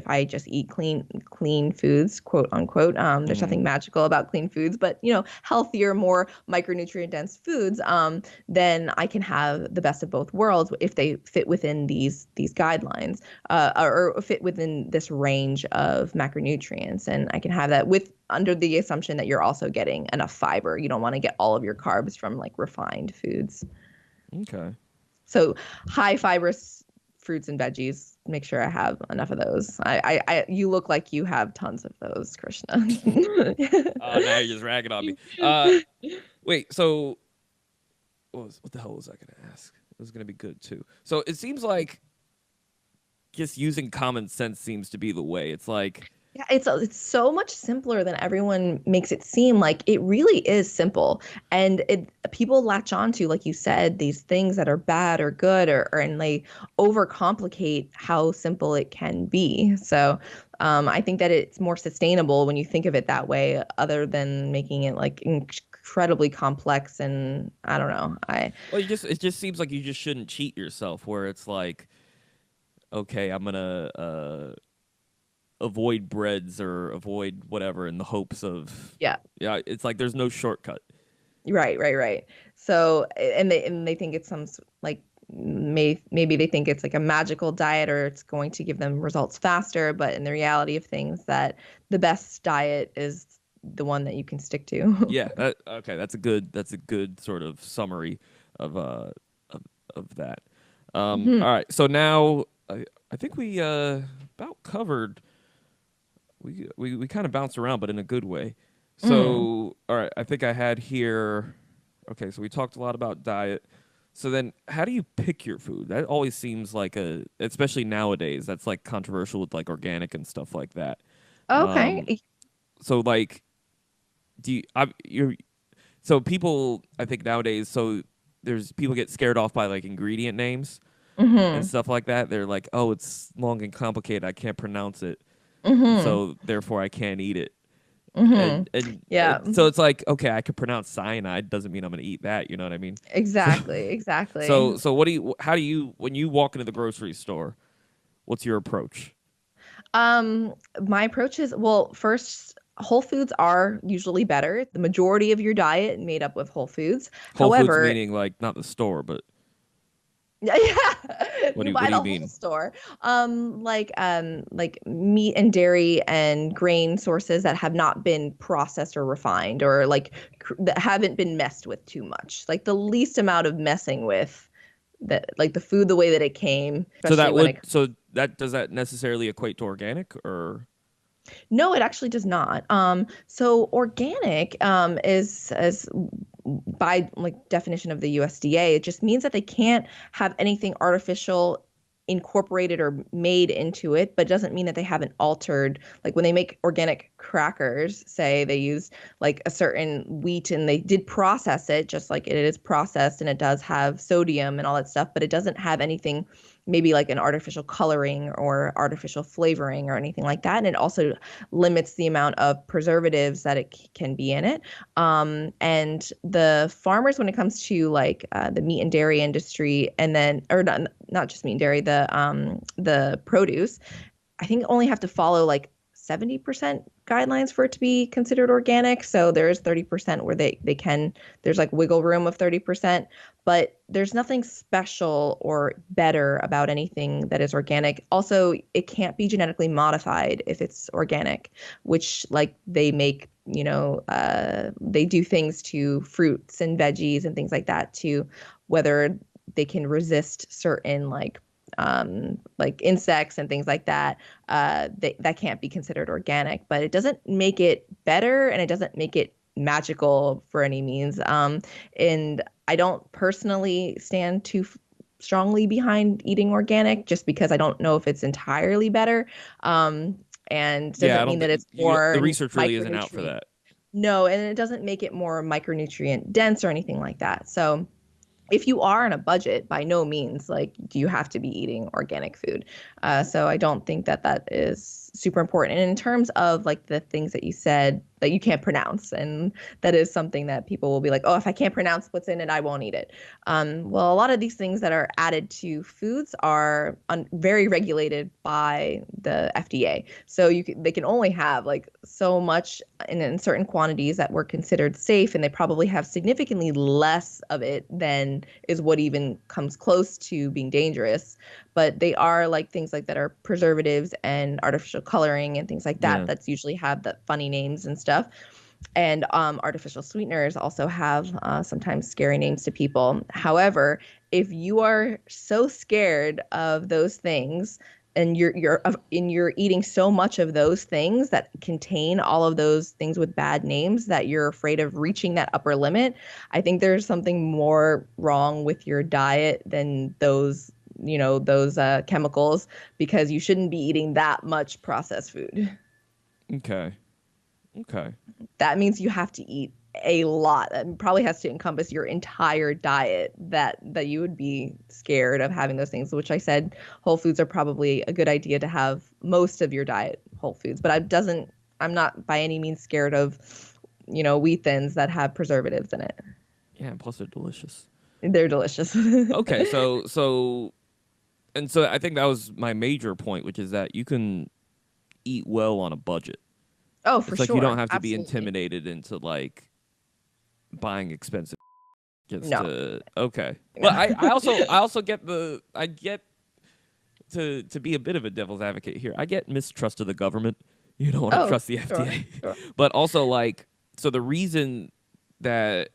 S3: I just eat clean foods, quote unquote. There's
S2: Mm.
S3: nothing magical about clean foods, but healthier, more micronutrient dense foods. Then I can have the best of both worlds if they fit within these guidelines, or fit within this range of macronutrients, and I can have that with under the assumption that you're also getting enough fiber. You don't want to get all of your carbs from like refined foods.
S2: Okay.
S3: So high fiber fruits and veggies. Make sure I have enough of those. You look like you have tons of those, Krishna.
S2: Oh, now you're just ragging on me. Wait. So what the hell was I gonna ask? It was gonna be good too. So it seems like just using common sense seems to be the way. It's like,
S3: Yeah, it's so much simpler than everyone makes it seem. Like it really is simple, and people latch on to, like you said, these things that are bad or good, or and they overcomplicate how simple it can be. So I think that it's more sustainable when you think of it that way, other than making it like incredibly complex. And I don't know.
S2: well, it just seems like you just shouldn't cheat yourself. Where it's like, okay, I'm gonna avoid breads or avoid whatever in the hopes of,
S3: Yeah.
S2: yeah. It's like there's no shortcut.
S3: Right. So, and they think it's like maybe they think it's like a magical diet or it's going to give them results faster, but in the reality of things, that the best diet is the one that you can stick to.
S2: Yeah. Okay. That's a good sort of summary of of that.
S3: Mhm.
S2: All right. So now I think we about covered. We kind of bounced around, but in a good way.
S3: Mm.
S2: So, all right, I think I had here. Okay, so we talked a lot about diet. So then, how do you pick your food? That always seems like especially nowadays, that's like controversial with like organic and stuff like that. Um,
S3: Okay.
S2: so like, so people, I think nowadays, so there's people get scared off by like ingredient names and
S3: Hmm.
S2: stuff like that. They're like, oh, it's long and complicated. I can't pronounce it,
S3: Hmm.
S2: so therefore I can't eat it.
S3: Hmm.
S2: And
S3: Yeah.
S2: so it's like, okay, I could pronounce cyanide, doesn't mean I'm going to eat that. You know what I mean? So,
S3: Exactly.
S2: so how do you, when you walk into the grocery store, what's your approach?
S3: My approach is, well, first, whole foods are usually better. The majority of your diet made up with whole foods.
S2: Whole Foods
S3: However,
S2: meaning like not the store, but
S3: yeah, you
S2: what
S3: buy
S2: do you
S3: the whole
S2: mean?
S3: store. Like meat and dairy and grain sources that have not been processed or refined, or like that haven't been messed with too much. Like the least amount of messing with that, like the food the way that it came, especially when it.
S2: So that does that necessarily equate to organic or?
S3: No, it actually does not. So organic is as by like definition of the USDA, it just means that they can't have anything artificial incorporated or made into it, but doesn't mean that they haven't altered. Like when they make organic crackers, say they use like a certain wheat and they did process it, just like it is processed and it does have sodium and all that stuff, but it doesn't have anything, maybe like an artificial coloring or artificial flavoring or anything like that. And it also limits the amount of preservatives that it can be in it. And the farmers, when it comes to like the meat and dairy industry, and then, or not just meat and dairy, the produce, I think only have to follow like 70% guidelines for it to be considered organic. So there's 30% where they can, there's like wiggle room of 30%, but there's nothing special or better about anything that is organic. Also, it can't be genetically modified if it's organic, which like they make, they do things to fruits and veggies and things like that to whether they can resist certain like insects and things like that. That can't be considered organic, but it doesn't make it better and it doesn't make it magical for any means. And I don't personally stand too strongly behind eating organic just because I don't know if it's entirely better. And
S2: Yeah, I
S3: doesn't
S2: don't
S3: mean that
S2: think
S3: it's more
S2: the research really isn't out for
S3: micronutrient.
S2: that.
S3: No, and it doesn't make it more micronutrient dense or anything like that. So if you are on a budget, by no means like do you have to be eating organic food. So I don't think that that is super important. And in terms of like the things that you said that you can't pronounce, and that is something that people will be like, oh, if I can't pronounce what's in it, I won't eat it. Well, a lot of these things that are added to foods are very regulated by the FDA. So they can only have like so much in certain quantities that were considered safe, and they probably have significantly less of it than is what even comes close to being dangerous. But they are like things like that are preservatives and artificial coloring and things like that.
S2: Yeah.
S3: That's usually have the funny names and stuff. And artificial sweeteners also have sometimes scary names to people. However, if you are so scared of those things and you're eating so much of those things that contain all of those things with bad names that you're afraid of reaching that upper limit, I think there's something more wrong with your diet than those chemicals, because you shouldn't be eating that much processed food.
S2: Okay.
S3: That means you have to eat a lot. That probably has to encompass your entire diet, that you would be scared of having those things, which I said whole foods are probably a good idea to have most of your diet whole foods. But I'm not by any means scared of, wheat thins that have preservatives in it.
S2: Yeah, and plus they're delicious.
S3: They're delicious.
S2: Okay, so I think that was my major point, which is that you can eat well on a budget.
S3: Oh, for
S2: It's like
S3: sure.
S2: you don't have to be
S3: Absolutely.
S2: intimidated into like buying expensive just
S3: No.
S2: to okay. Well, I also get to be a bit of a devil's advocate here. I get mistrust of the government. You don't want to trust the FDA.
S3: Sure.
S2: But also like so the reason that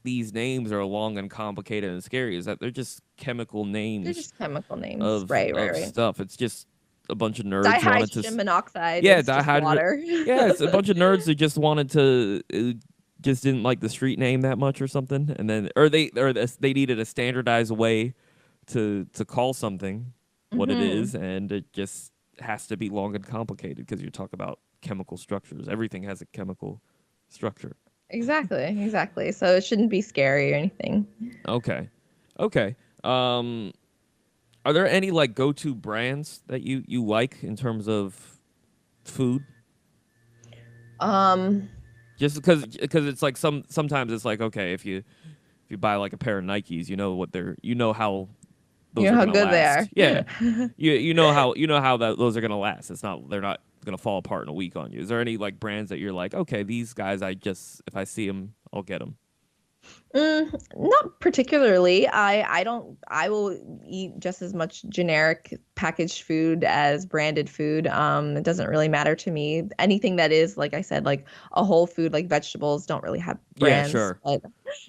S2: these names are long and complicated and scary is that they're just chemical names.
S3: They're just chemical names.
S2: Of
S3: Right.
S2: stuff. It's just a bunch of nerds wanted to
S3: Dihydrogen monoxide.
S2: Yeah,
S3: is just water.
S2: Yeah, it's a bunch of nerds who just wanted to just didn't like the street name that much or something, and then they needed a standardized way to call something what it is, and it just has to be long and complicated because you talk about chemical structures. Everything has a chemical structure.
S3: Exactly. So it shouldn't be scary or anything.
S2: Okay. Are there any like go-to brands that you like in terms of food? Just because it's like sometimes it's like, okay, if you buy like a pair of Nikes, you know how those
S3: You know
S2: are
S3: how
S2: gonna
S3: good they
S2: last.
S3: are.
S2: Yeah, those are gonna last. They're not gonna fall apart in a week on you. Is there any like brands that you're like, okay, these guys, if I see them, I'll get them?
S3: Not particularly. I will eat just as much generic packaged food as branded food. It doesn't really matter to me. Anything that is, like I said, like a whole food, like vegetables, don't really have brands.
S2: Yeah, sure.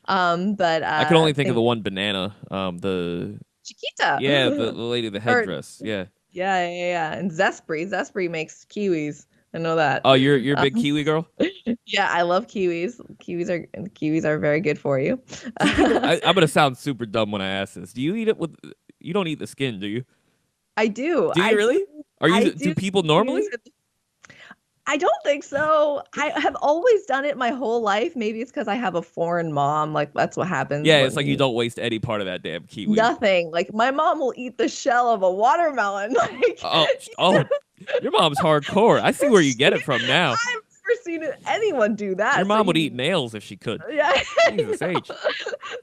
S3: But
S2: I can only think of the one banana. The
S3: Chiquita.
S2: Yeah, the lady, the headdress. Yeah.
S3: Yeah. And Zespri makes kiwis. I know that.
S2: Oh, you're a big kiwi girl?
S3: Yeah, I love kiwis. Kiwis are very good for you.
S2: I'm gonna sound super dumb when I ask this. Do you eat it with? You don't eat the skin, do you?
S3: I do.
S2: Do you really? Do people normally?
S3: I don't think so. I have always done it my whole life. Maybe it's because I have a foreign mom. Like that's what happens.
S2: Yeah, it's like you don't waste any part of that damn kiwi.
S3: Nothing. Like my mom will eat the shell of a watermelon. Like,
S2: oh, your mom's hardcore. I see where you get it from now.
S3: I've never seen anyone do that.
S2: Your mom would eat nails if she could.
S3: Yeah.
S2: Jesus H.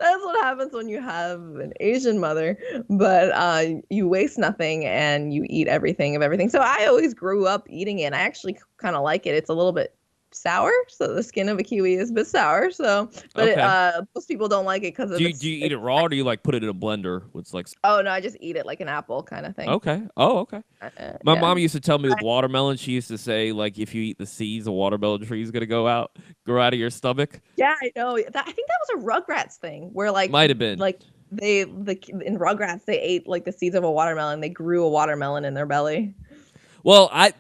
S3: That's what happens when you have an Asian mother. But you waste nothing and you eat everything of everything. So I always grew up eating it. And I actually kind of like it. It's a little bit sour, so the skin of a kiwi is a bit sour. So, but
S2: okay.
S3: Most people don't like it because
S2: do you eat it raw, or do you like put it in a blender? It's like
S3: oh no, I just eat it like an apple kind of thing.
S2: Okay. Oh, okay. My mom used to tell me with watermelon, she used to say like if you eat the seeds, a watermelon tree is gonna grow out of your stomach.
S3: Yeah, I know. I think that was a Rugrats thing where like
S2: might have been
S3: like in Rugrats they ate like the seeds of a watermelon. They grew a watermelon in their belly.
S2: Well, I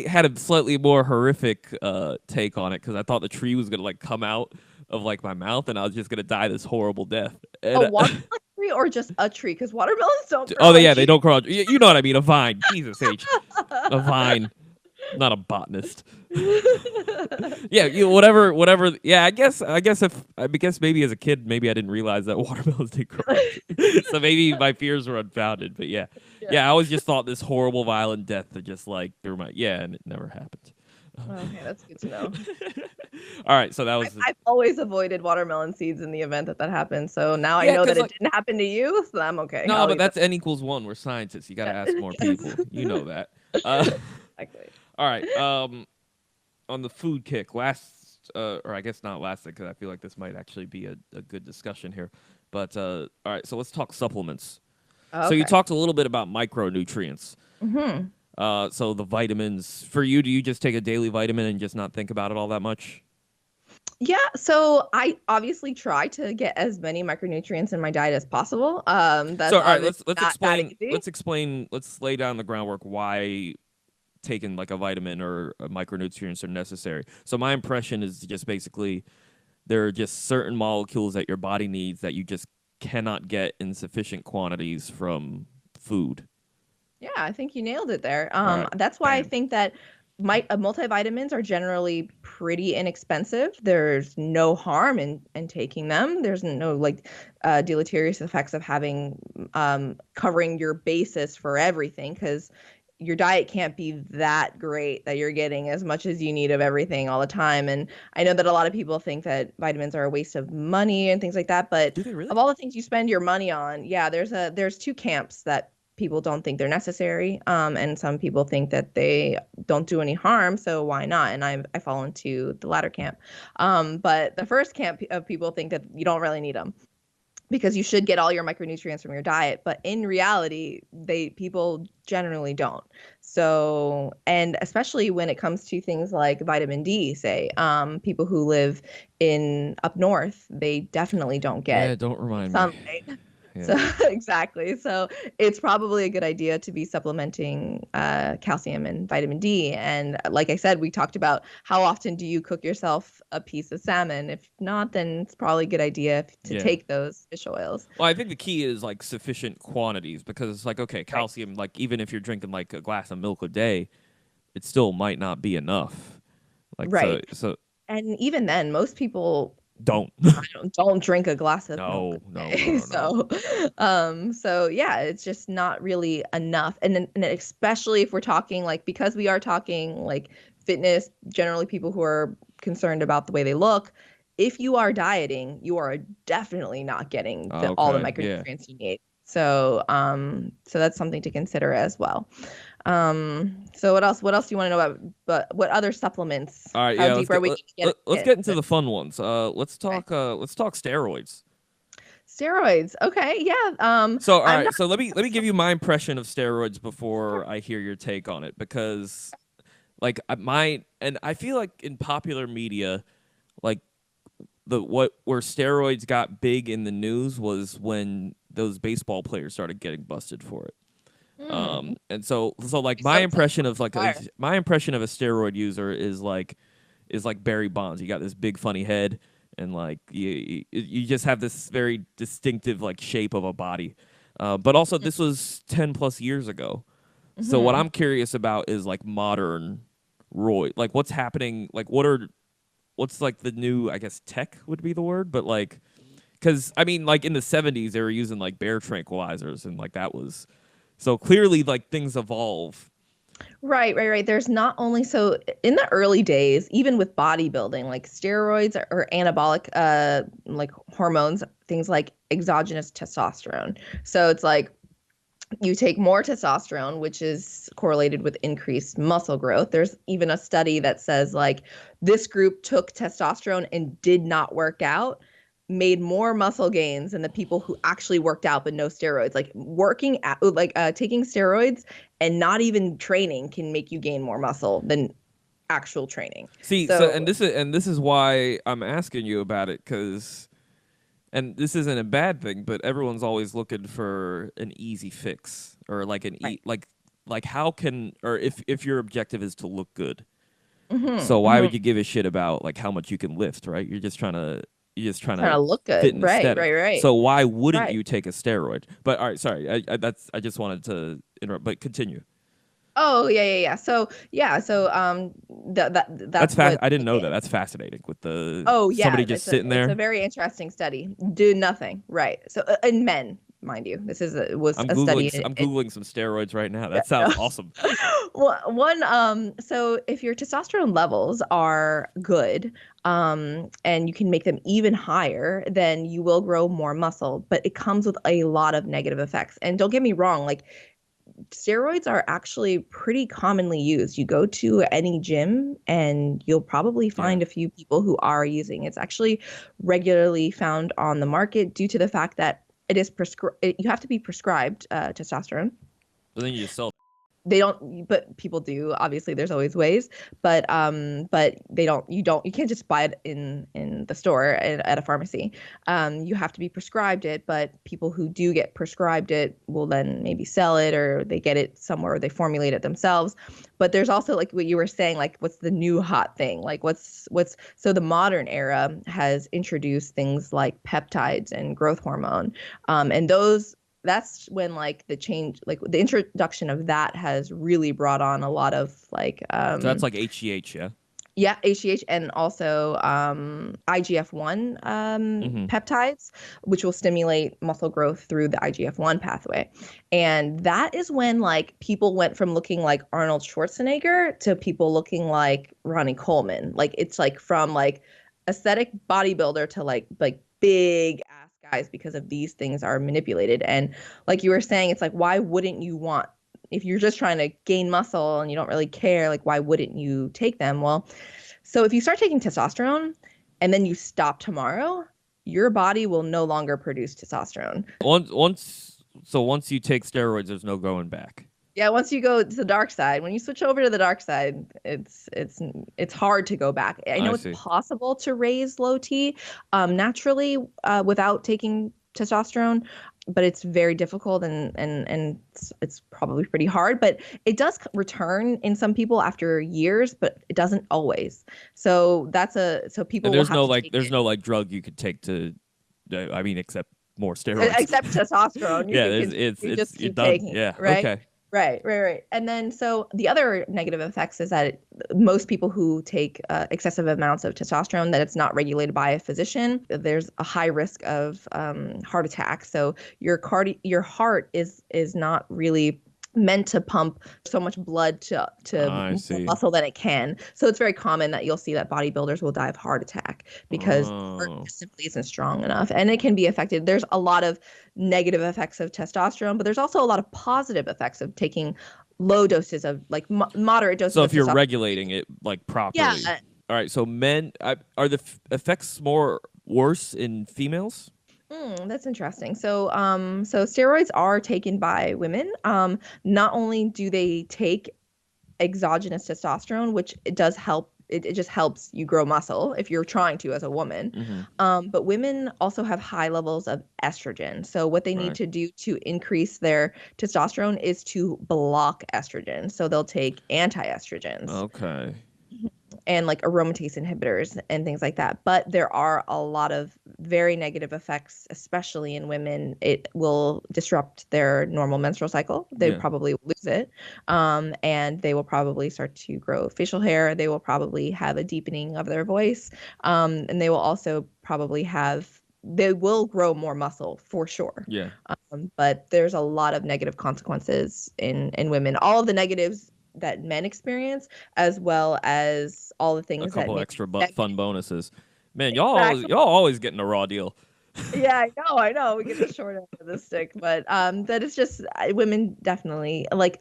S2: had a slightly more horrific take on it because I thought the tree was gonna like come out of like my mouth and I was just gonna die this horrible death. And,
S3: a watermelon tree or just a tree? Because watermelons don't grow.
S2: Oh yeah, they don't grow. You know what I mean? A vine. Jesus H. A vine. not a botanist. Yeah, whatever. Yeah, I guess maybe as a kid, maybe I didn't realize that watermelons did grow. So maybe my fears were unfounded. But yeah, I always just thought this horrible, violent death that just like through my and it never happened.
S3: Okay, that's good to know.
S2: All right, so that was.
S3: I've always avoided watermelon seeds in the event that happened. So now I know that it didn't happen to you, so I'm okay.
S2: No, but that's N=1. We're scientists. You got to ask more people. You know that.
S3: Exactly.
S2: All right. On the food kick, or I guess not last, because I feel like this might actually be a good discussion here. But all right, so let's talk supplements.
S3: Okay.
S2: So you talked a little bit about micronutrients.
S3: Mm-hmm.
S2: So the vitamins for you, do you just take a daily vitamin and just not think about it all that much?
S3: Yeah, so I obviously try to get as many micronutrients in my diet as possible. That's
S2: so all right, let's
S3: explain.
S2: Let's lay down the groundwork why taking like a vitamin or a micronutrients are necessary. So my impression is just basically there are just certain molecules that your body needs that you just cannot get in sufficient quantities from food.
S3: Yeah, I think you nailed it there.
S2: Right.
S3: That's why I think that multivitamins are generally pretty inexpensive. There's no harm in taking them. There's no deleterious effects of having covering your basis for everything, because your diet can't be that great that you're getting as much as you need of everything all the time. And I know that a lot of people think that vitamins are a waste of money and things like that, but
S2: Do they really?
S3: of all the things you spend your money on, yeah, there's two camps that people don't think they're necessary, and some people think that they don't do any harm, so why not? And I fall into the latter camp. But the first camp of people think that you don't really need them because you should get all your micronutrients from your diet, but in reality, people generally don't. So, and especially when it comes to things like vitamin D, say, people who live up north, they definitely don't get.
S2: Yeah, don't remind me.
S3: Yeah. So exactly. So it's probably a good idea to be supplementing calcium and vitamin D. And like I said, we talked about how often do you cook yourself a piece of salmon? If not, then it's probably a good idea to take those fish oils.
S2: Well, I think the key is like sufficient quantities, because it's like, okay, calcium, right, like even if you're drinking like a glass of milk a day, it still might not be enough. Like,
S3: right.
S2: So
S3: and even then, most people
S2: don't
S3: drink a glass of milk.
S2: No.
S3: So yeah, it's just not really enough. And especially if we're talking because we are talking like fitness, generally people who are concerned about the way they look, if you are dieting, you are definitely not getting all the micronutrients you need. So so that's something to consider as well. So what else do you want to know about? But what other supplements?
S2: All right, let's get into the fun ones. Let's talk steroids.
S3: Steroids. Okay, yeah.
S2: So all right, so let me give you my impression of steroids before I hear your take on it, because like I feel like in popular media, like where steroids got big in the news was when those baseball players started getting busted for it. And so like my impression of a steroid user is like Barry Bonds. You got this big funny head, and like you just have this very distinctive like shape of a body. But also this was 10+ years ago. Mm-hmm. So what I'm curious about is like modern roid, like what's happening, like what's like the new, I guess tech would be the word, but like, because I mean like in the 70s they were using like bear tranquilizers, and like that was. So clearly, like, things evolve.
S3: Right. There's not only so in the early days, even with bodybuilding, like steroids or anabolic like hormones, things like exogenous testosterone. So it's like you take more testosterone, which is correlated with increased muscle growth. There's even a study that says like this group took testosterone and did not work out, made more muscle gains than the people who actually worked out but no steroids. Like taking steroids and not even training can make you gain more muscle than actual training.
S2: See, so this is why I'm asking you about it, because, and this isn't a bad thing, but everyone's always looking for an easy fix, or like like how can, or if your objective is to look good. Mm-hmm, so why would you give a shit about like how much you can lift, right? You're just trying to
S3: look good. Right.
S2: So why wouldn't you take a steroid? But all right, sorry. I just wanted to interrupt, but continue.
S3: Oh, yeah.
S2: That's
S3: that's what.
S2: I didn't know that. That's fascinating. With the
S3: Oh,
S2: somebody
S3: yeah,
S2: just sitting
S3: it's a
S2: there.
S3: very interesting study. Do nothing, right? So in men, mind you, this is was a study.
S2: I'm googling some steroids right now.
S3: Yeah,
S2: That sounds awesome.
S3: So if your testosterone levels are good, and you can make them even higher, then you will grow more muscle, but it comes with a lot of negative effects. And don't get me wrong, like steroids are actually pretty commonly used. You go to any gym and you'll probably
S2: Yeah.
S3: find a few people who are using. It's actually regularly found on the market due to the fact that it is you have to be prescribed testosterone.
S2: But then you just sell.
S3: They don't, but people do. Obviously, there's always ways, but they don't. You can't just buy it in the store at a pharmacy. You have to be prescribed it, but people who do get prescribed it will then maybe sell it, or they get it somewhere, or they formulate it themselves. But there's also, like what you were saying, like what's the new hot thing? Like what's so the modern era has introduced things like peptides and growth hormone, and those that's when like the change, like the introduction of that has really brought on a lot of like
S2: So that's like HGH, yeah.
S3: yeah, HGH, and also IGF-1
S2: Mm-hmm.
S3: peptides, which will stimulate muscle growth through the IGF-1 pathway. And that is when like people went from looking like Arnold Schwarzenegger to people looking like Ronnie Coleman. Like it's like from like aesthetic bodybuilder to like big ass guys, because of these things are manipulated. And like you were saying, it's like, why wouldn't you want, if you're just trying to gain muscle and you don't really care, like why wouldn't you take them? Well, so if you start taking testosterone and then you stop tomorrow, your body will no longer produce testosterone.
S2: Once you take steroids, there's no going back.
S3: Yeah, once you go to the dark side, when you switch over to the dark side, it's hard to go back. I know
S2: I
S3: it's
S2: see.
S3: possible to raise low T naturally without taking testosterone, but it's very difficult, and it's probably pretty hard. But it does return in some people after years, but it doesn't always. So so people
S2: And
S3: will have to take
S2: there's
S3: it.
S2: no like drug you could take to, I mean, except more steroids.
S3: Except testosterone, you
S2: Yeah,
S3: can you just
S2: you're
S3: keep
S2: done.
S3: taking it,
S2: Yeah.
S3: right?
S2: Okay.
S3: Right. And then, so the other negative effects is that most people who take excessive amounts of testosterone, that it's not regulated by a physician, there's a high risk of heart attack. So your heart is not really meant to pump so much blood to
S2: I see.
S3: muscle than it can. So it's very common that you'll see that bodybuilders will die of heart attack because the heart
S2: Oh.
S3: simply isn't strong enough, and it can be affected. There's a lot of negative effects of testosterone, but there's also a lot of positive effects of taking low doses of like moderate doses
S2: So
S3: of
S2: if you're
S3: testosterone.
S2: regulating it like
S3: Yeah.
S2: properly. All right. So men, are the effects more worse in females?
S3: That's interesting. So steroids are taken by women. Not only do they take exogenous testosterone, which it does help. It just helps you grow muscle if you're trying to as a woman.
S2: Mm-hmm.
S3: But women also have high levels of estrogen. So what they need
S2: Right.
S3: to do to increase their testosterone is to block estrogen. So they'll take anti-estrogens
S2: Okay.
S3: and like aromatase inhibitors and things like that. But there are a lot of very negative effects, especially in women. It will disrupt their normal menstrual cycle. They
S2: Yeah.
S3: probably lose it. And they will probably start to grow facial hair. They will probably have a deepening of their voice. And they will also probably they will grow more muscle for sure.
S2: Yeah.
S3: But there's a lot of negative consequences in women. All of the negatives that men experience, as well as all the
S2: A
S3: things
S2: couple
S3: that
S2: extra
S3: that
S2: fun bonuses. Man,
S3: exactly.
S2: y'all always getting a raw deal.
S3: Yeah, I know. We get the short end of the stick, but that is just women definitely like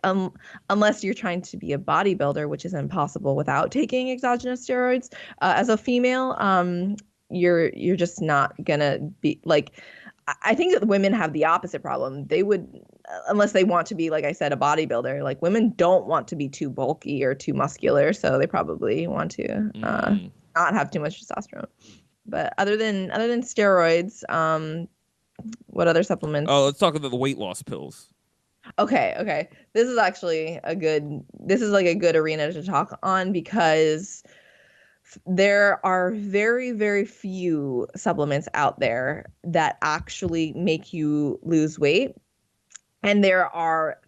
S3: unless you're trying to be a bodybuilder, which is impossible without taking exogenous steroids. As a female, you're just not gonna be like. I think that women have the opposite problem. They would, unless they want to be, like I said, a bodybuilder. Like women don't want to be too bulky or too muscular, so they probably want to not have too much testosterone. But other than steroids, what other
S2: Oh,
S3: supplements?
S2: let's talk about the weight loss pills.
S3: Okay. This is actually this is like a good arena to talk on because there are very, very few supplements out there that actually make you lose weight. And there are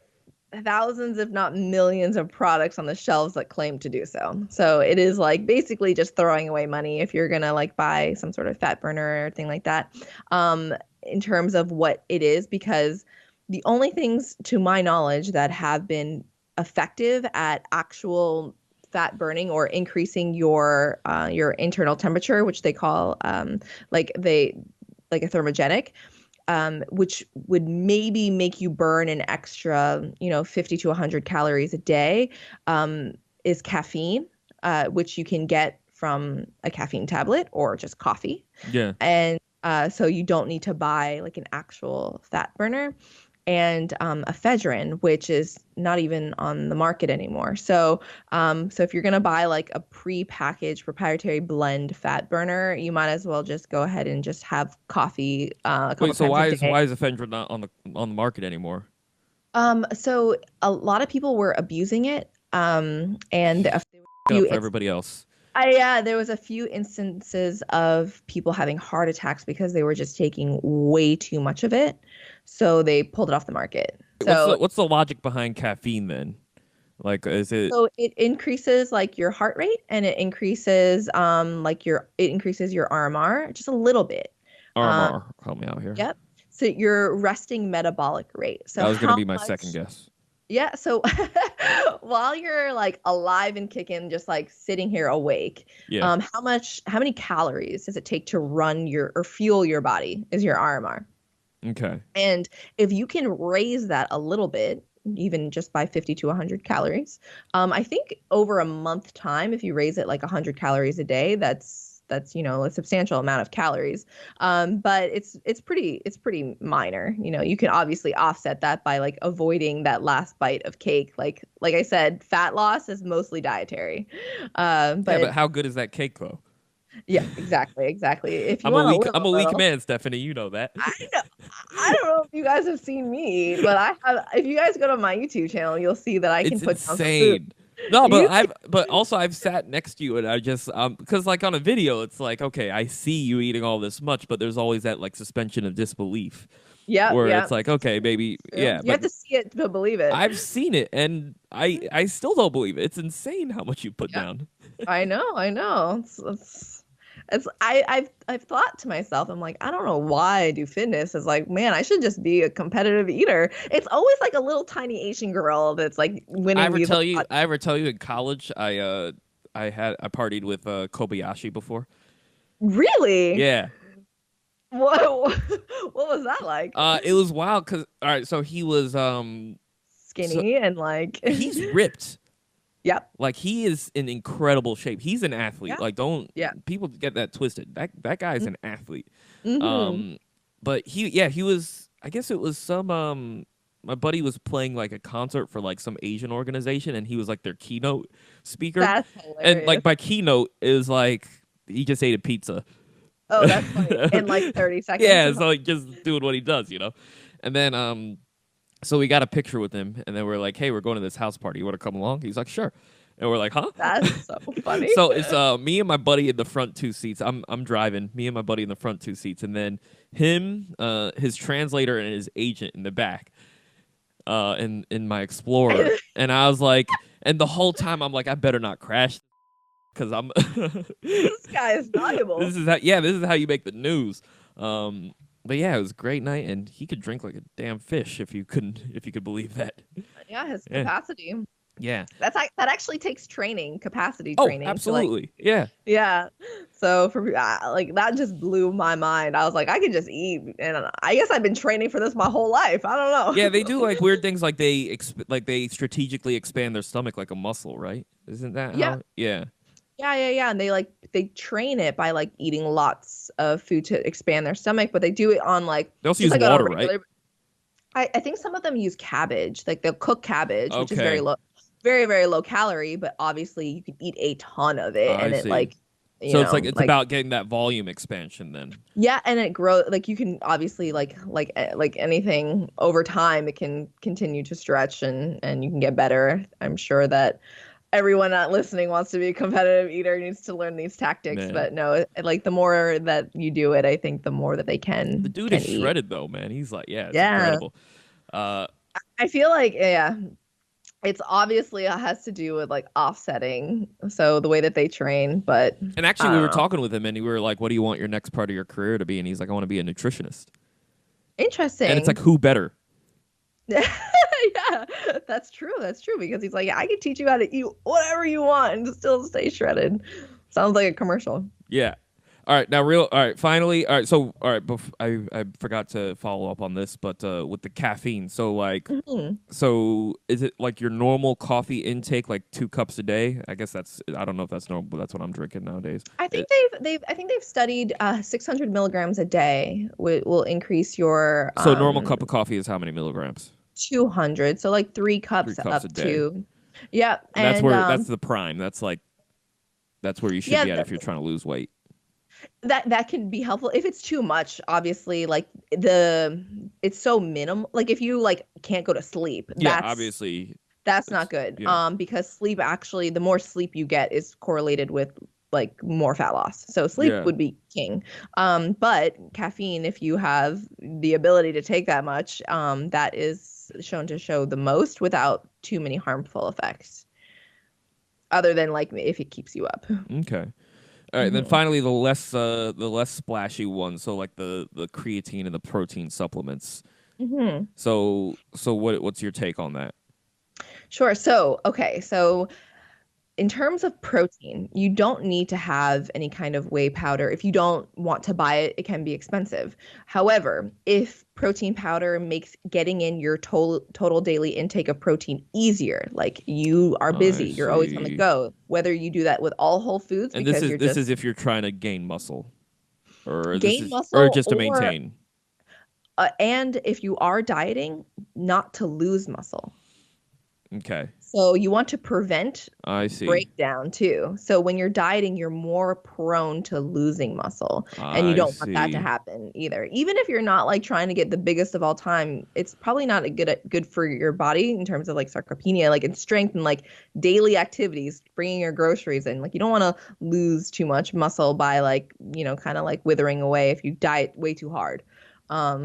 S3: thousands, if not millions, of products on the shelves that claim to do so. So it is like basically just throwing away money if you're gonna like buy some sort of fat burner or thing like that. In terms of what it is, because the only things, to my knowledge, that have been effective at actual fat burning or increasing your internal temperature, which they call like a thermogenic, which would maybe make you burn an extra, 50 to 100 calories a day, is caffeine, which you can get from a caffeine tablet or just coffee.
S2: Yeah.
S3: And so you don't need to buy like an actual fat burner. And ephedrine, which is not even on the market anymore. So if you're gonna buy like a pre-packaged proprietary blend fat burner, you might as well just go ahead and just have coffee a couple
S2: Wait, so
S3: times a day.
S2: why is ephedrine not on the market anymore?
S3: So a lot of people were abusing it, and a
S2: For
S3: few
S2: everybody else.
S3: there was a few instances of people having heart attacks because they were just taking way too much of it. So they pulled it off the market. So
S2: What's the logic behind caffeine then? Like, is it?
S3: So it increases like your heart rate, and it increases your RMR just a little bit.
S2: RMR, help me out here.
S3: Yep. So your resting metabolic rate. So
S2: that was going to be my
S3: much-
S2: second guess.
S3: Yeah. So while you're like alive and kicking, just like sitting here awake,
S2: Yeah.
S3: how many calories does it take to run or fuel your body is your RMR.
S2: Okay.
S3: And if you can raise that a little bit, even just by 50 to 100 calories, I think over a month time, if you raise it like 100 calories a day, that's a substantial amount of calories. But it's pretty minor. You can obviously offset that by like avoiding that last bite of cake. Like I said, fat loss is mostly dietary.
S2: But how good is that cake though?
S3: Yeah, exactly. If you
S2: I'm a weak man, Stephanie. You know that.
S3: I don't know if you guys have seen me eat, but if you guys go to my YouTube channel, you'll see that I can put down some food.
S2: No, but also I've sat next to you and I just because like on a video it's like, okay, I see you eating all this much, but there's always that like suspension of disbelief.
S3: Yeah.
S2: Where it's like, okay, maybe yeah.
S3: You have to see it to believe it.
S2: I've seen it and I still don't believe it. It's insane how much you put down.
S3: I know. I've thought to myself, I'm like, I don't know why I do fitness. It's like, man, I should just be a competitive eater. It's always like a little tiny Asian girl that's like winning.
S2: I ever tell you in college I partied with Kobayashi before.
S3: Really?
S2: Yeah.
S3: What was that like?
S2: It was wild because all right, so he was
S3: skinny and like
S2: he's ripped.
S3: Yep.
S2: Like he is in incredible shape. He's an athlete.
S3: Yeah.
S2: Like don't people get that twisted. That guy's an athlete. But he was, I guess it was some my buddy was playing like a concert for like some Asian organization and he was like their keynote speaker.
S3: That's hilarious.
S2: And like my keynote is like he just ate a pizza.
S3: Oh, that's funny. In like 30 seconds.
S2: Yeah, so like just doing what he does, And then so we got a picture with him, and then we're like, "Hey, we're going to this house party. You want to come along?" He's like, "Sure." And we're like, "Huh?"
S3: That's so funny.
S2: So it's me and my buddy in the front two seats. I'm driving. Me and my buddy in the front two seats, and then him, his translator, and his agent in the back, in my Explorer. And I was like, and the whole time I'm like, I better not crash, because I'm.
S3: This guy is valuable.
S2: This is how you make the news. But yeah, it was a great night, and he could drink like a damn fish if you could believe that.
S3: Yeah, his capacity.
S2: Yeah,
S3: that actually takes capacity training.
S2: Oh, absolutely.
S3: Yeah. So for like that just blew my mind. I was like, I could just eat, and I guess I've been training for this my whole life. I don't know.
S2: Yeah, they do like weird things, like they strategically expand their stomach like a muscle, right? Isn't that how? Yeah.
S3: Yeah. And they train it by like eating lots of food to expand their stomach, but they do it on like
S2: they also use water, right?
S3: I think some of them use cabbage. Like they'll cook cabbage, which is very low, very, very low calorie, but obviously you can eat a ton of it, and it like.
S2: It's about getting that volume expansion then.
S3: Yeah, and it grows like you can obviously like anything over time it can continue to stretch and you can get better. I'm sure that everyone not listening wants to be a competitive eater needs to learn these tactics. Man. But no, like the more that you do it, I think the more that they can.
S2: The dude is shredded though, man. He's like, it's incredible.
S3: I feel like It's obviously has to do with like offsetting, so the way that they train. But
S2: And actually, we were talking with him, and we were like, "What do you want your next part of your career to be?" And he's like, "I want to be a nutritionist."
S3: interesting.
S2: And it's like, who better?
S3: Yeah, that's true. That's true because he's like, I can teach you how to eat whatever you want and still stay shredded. Sounds like a commercial.
S2: Yeah. All right. Now, all right. Finally. All right. So, all right. I forgot to follow up on this, but with the caffeine. So, like, so is it like your normal coffee intake, like 2 cups a day? I guess I don't know if that's normal, but that's what I'm drinking nowadays.
S3: I think they've studied 600 milligrams a day will increase your.
S2: So, a normal cup of coffee is how many milligrams?
S3: 200. So, like 3 cups,
S2: 3 cups
S3: up
S2: a day.
S3: to. Yeah,
S2: and that's that's the prime. That's where you should be at if you're trying to lose weight.
S3: That can be helpful if it's too much. Obviously, like it's so minimal. Like if you like can't go to sleep,
S2: obviously
S3: that's not good.
S2: Yeah.
S3: Because sleep actually, the more sleep you get is correlated with like more fat loss. So sleep would be king. But caffeine, if you have the ability to take that much, that is shown to show the most without too many harmful effects. Other than like if it keeps you up.
S2: Okay. All right, then finally the less splashy one, so like the creatine and the protein supplements. So what's your take on that?
S3: Sure. So in terms of protein, you don't need to have any kind of whey powder. If you don't want to buy it, it can be expensive. However, if protein powder makes getting in your total daily intake of protein easier, like you are busy, you're always on the go, whether you do that with all whole foods,
S2: and
S3: because
S2: this is if you're trying to gain muscle, or
S3: muscle,
S2: just to maintain.
S3: And if you are dieting, not to lose muscle.
S2: Okay.
S3: So you want to prevent breakdown too. So when you're dieting, you're more prone to losing muscle, and you don't want that to happen either. Even if you're not like trying to get the biggest of all time, it's probably not good for your body in terms of like sarcopenia, like in strength and like daily activities, bringing your groceries in. Like you don't want to lose too much muscle by like, kind of like withering away if you diet way too hard.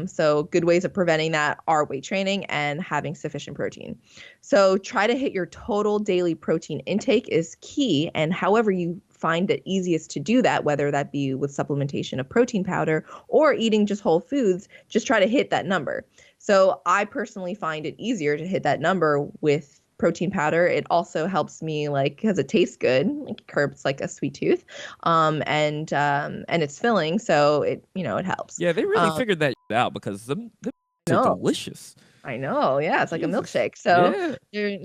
S3: So good ways of preventing that are weight training and having sufficient protein. So try to hit your total daily protein intake is key. And however you find it easiest to do that, whether that be with supplementation of protein powder or eating just whole foods, just try to hit that number. So I personally find it easier to hit that number with protein powder. It also helps me like because it tastes good, like curbs like a sweet tooth, and it's filling, so it helps.
S2: Yeah, they really figured that out because them are delicious.
S3: I know, yeah, it's like a milkshake. So do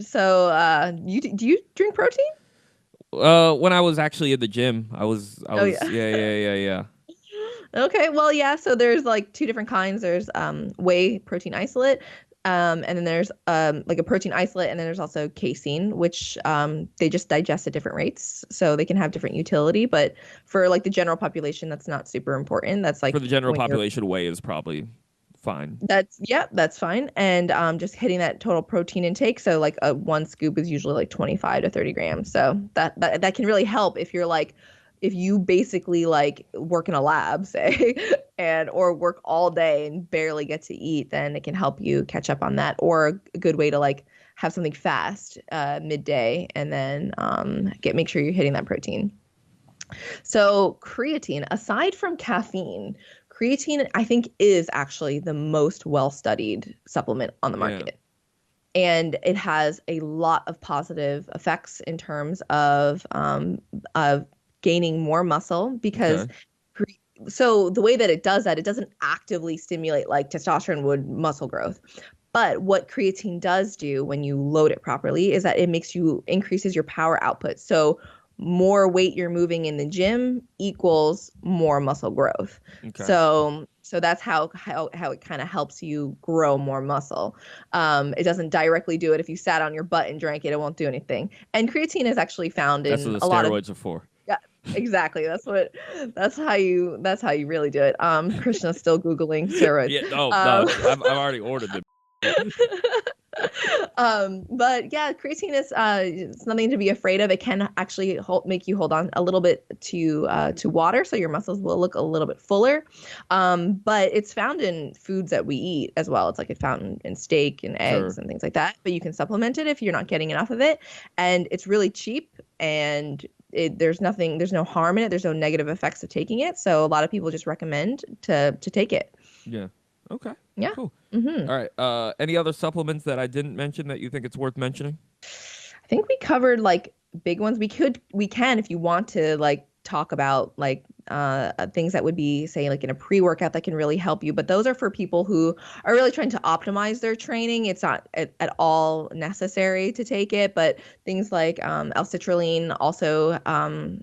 S3: you drink protein?
S2: When I was actually at the gym, I was yeah.
S3: Okay, well, yeah. So there's like 2 different kinds. There's whey protein isolate. And then there's like a protein isolate, and then there's also casein, which they just digest at different rates, so they can have different utility. But for like the general population, that's not super important. That's like
S2: for the general population, whey is probably fine.
S3: That's fine. And just hitting that total protein intake. So like a 1 scoop is usually like 25 to 30 grams. So that can really help if you're like. If you basically like work in a lab, say, or work all day and barely get to eat, then it can help you catch up on that. Or a good way to like have something fast midday and then make sure you're hitting that protein. So creatine, aside from caffeine, creatine I think is actually the most well-studied supplement on the market. Yeah. And it has a lot of positive effects in terms of gaining more muscle because so the way that it does that, it doesn't actively stimulate like testosterone would muscle growth. But what creatine does do when you load it properly is that it increases your power output. So more weight you're moving in the gym equals more muscle growth. Okay. So that's how it kind of helps you grow more muscle. It doesn't directly do it. If you sat on your butt and drank it, it won't do anything. And creatine is actually found in a lot of
S2: steroids are for.
S3: Yeah, exactly. That's how you really do it. Krishna's still Googling steroids.
S2: Yeah, no, I've already ordered them.
S3: But yeah, creatine is it's nothing to be afraid of. It can actually make you hold on a little bit to water, so your muscles will look a little bit fuller. But it's found in foods that we eat as well. It's like it's found in steak and eggs
S2: Sure.
S3: and things like that. But you can supplement it if you're not getting enough of it, and it's really cheap and there's no harm in it. There's no negative effects of taking it. So a lot of people just recommend to take it.
S2: Yeah. Okay.
S3: Yeah.
S2: Cool.
S3: Mm-hmm.
S2: All right. Any other supplements that I didn't mention that you think it's worth mentioning?
S3: I think we covered like big ones. We can, if you want to, like talk about like things that would be, say, like in a pre-workout that can really help you. But those are for people who are really trying to optimize their training. It's not at all necessary to take it, but things like L-citrulline also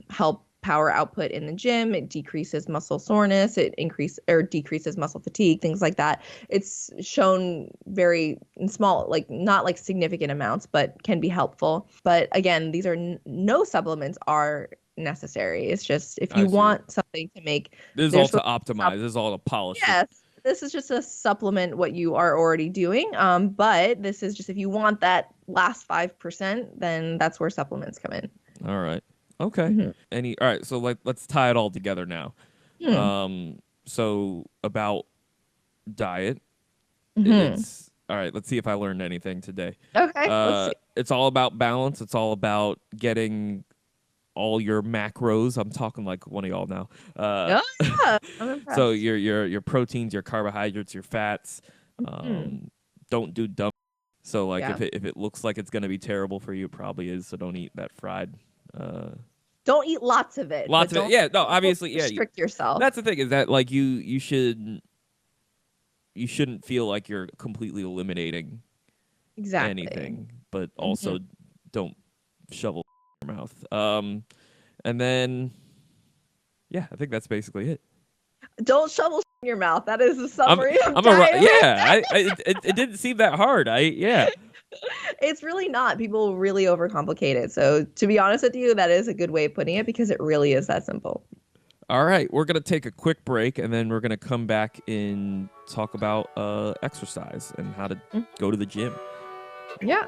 S3: help power output in the gym. It decreases muscle soreness. It decreases muscle fatigue, things like that. It's shown very in small, like not like significant amounts, but can be helpful. But again, these are no supplements are necessary. It's just if you want something to make
S2: this is all to optimize. This is all to polish.
S3: Yes. This is just a supplement what you are already doing. But this is just if you want that last 5%, then that's where supplements come in.
S2: All right. Okay.
S3: Mm-hmm.
S2: All right. So let's tie it all together now. So about diet. It's all right. Let's see if I learned anything today.
S3: Okay. Let's see.
S2: It's all about balance. It's all about getting all your macros. I'm talking like one of y'all now.
S3: Yeah, I'm impressed.
S2: So your proteins, your carbohydrates, your fats. Don't do dumb. So like if it looks like it's gonna be terrible for you, it probably is. So don't eat that fried.
S3: Don't eat lots of it.
S2: Lots of it. Yeah. No. Obviously. Yeah.
S3: Restrict yourself.
S2: That's the thing is that like you shouldn't feel like you're completely eliminating anything, but also don't shovel in your mouth. And then yeah, I think that's basically it.
S3: Don't shovel in your mouth. That is a summary of diet.
S2: It didn't seem that hard.
S3: It's really not. People really overcomplicate it. So to be honest with you, that is a good way of putting it because it really is that simple.
S2: All right, we're gonna take a quick break and then we're gonna come back and talk about exercise and how to go to the gym.
S3: Yeah.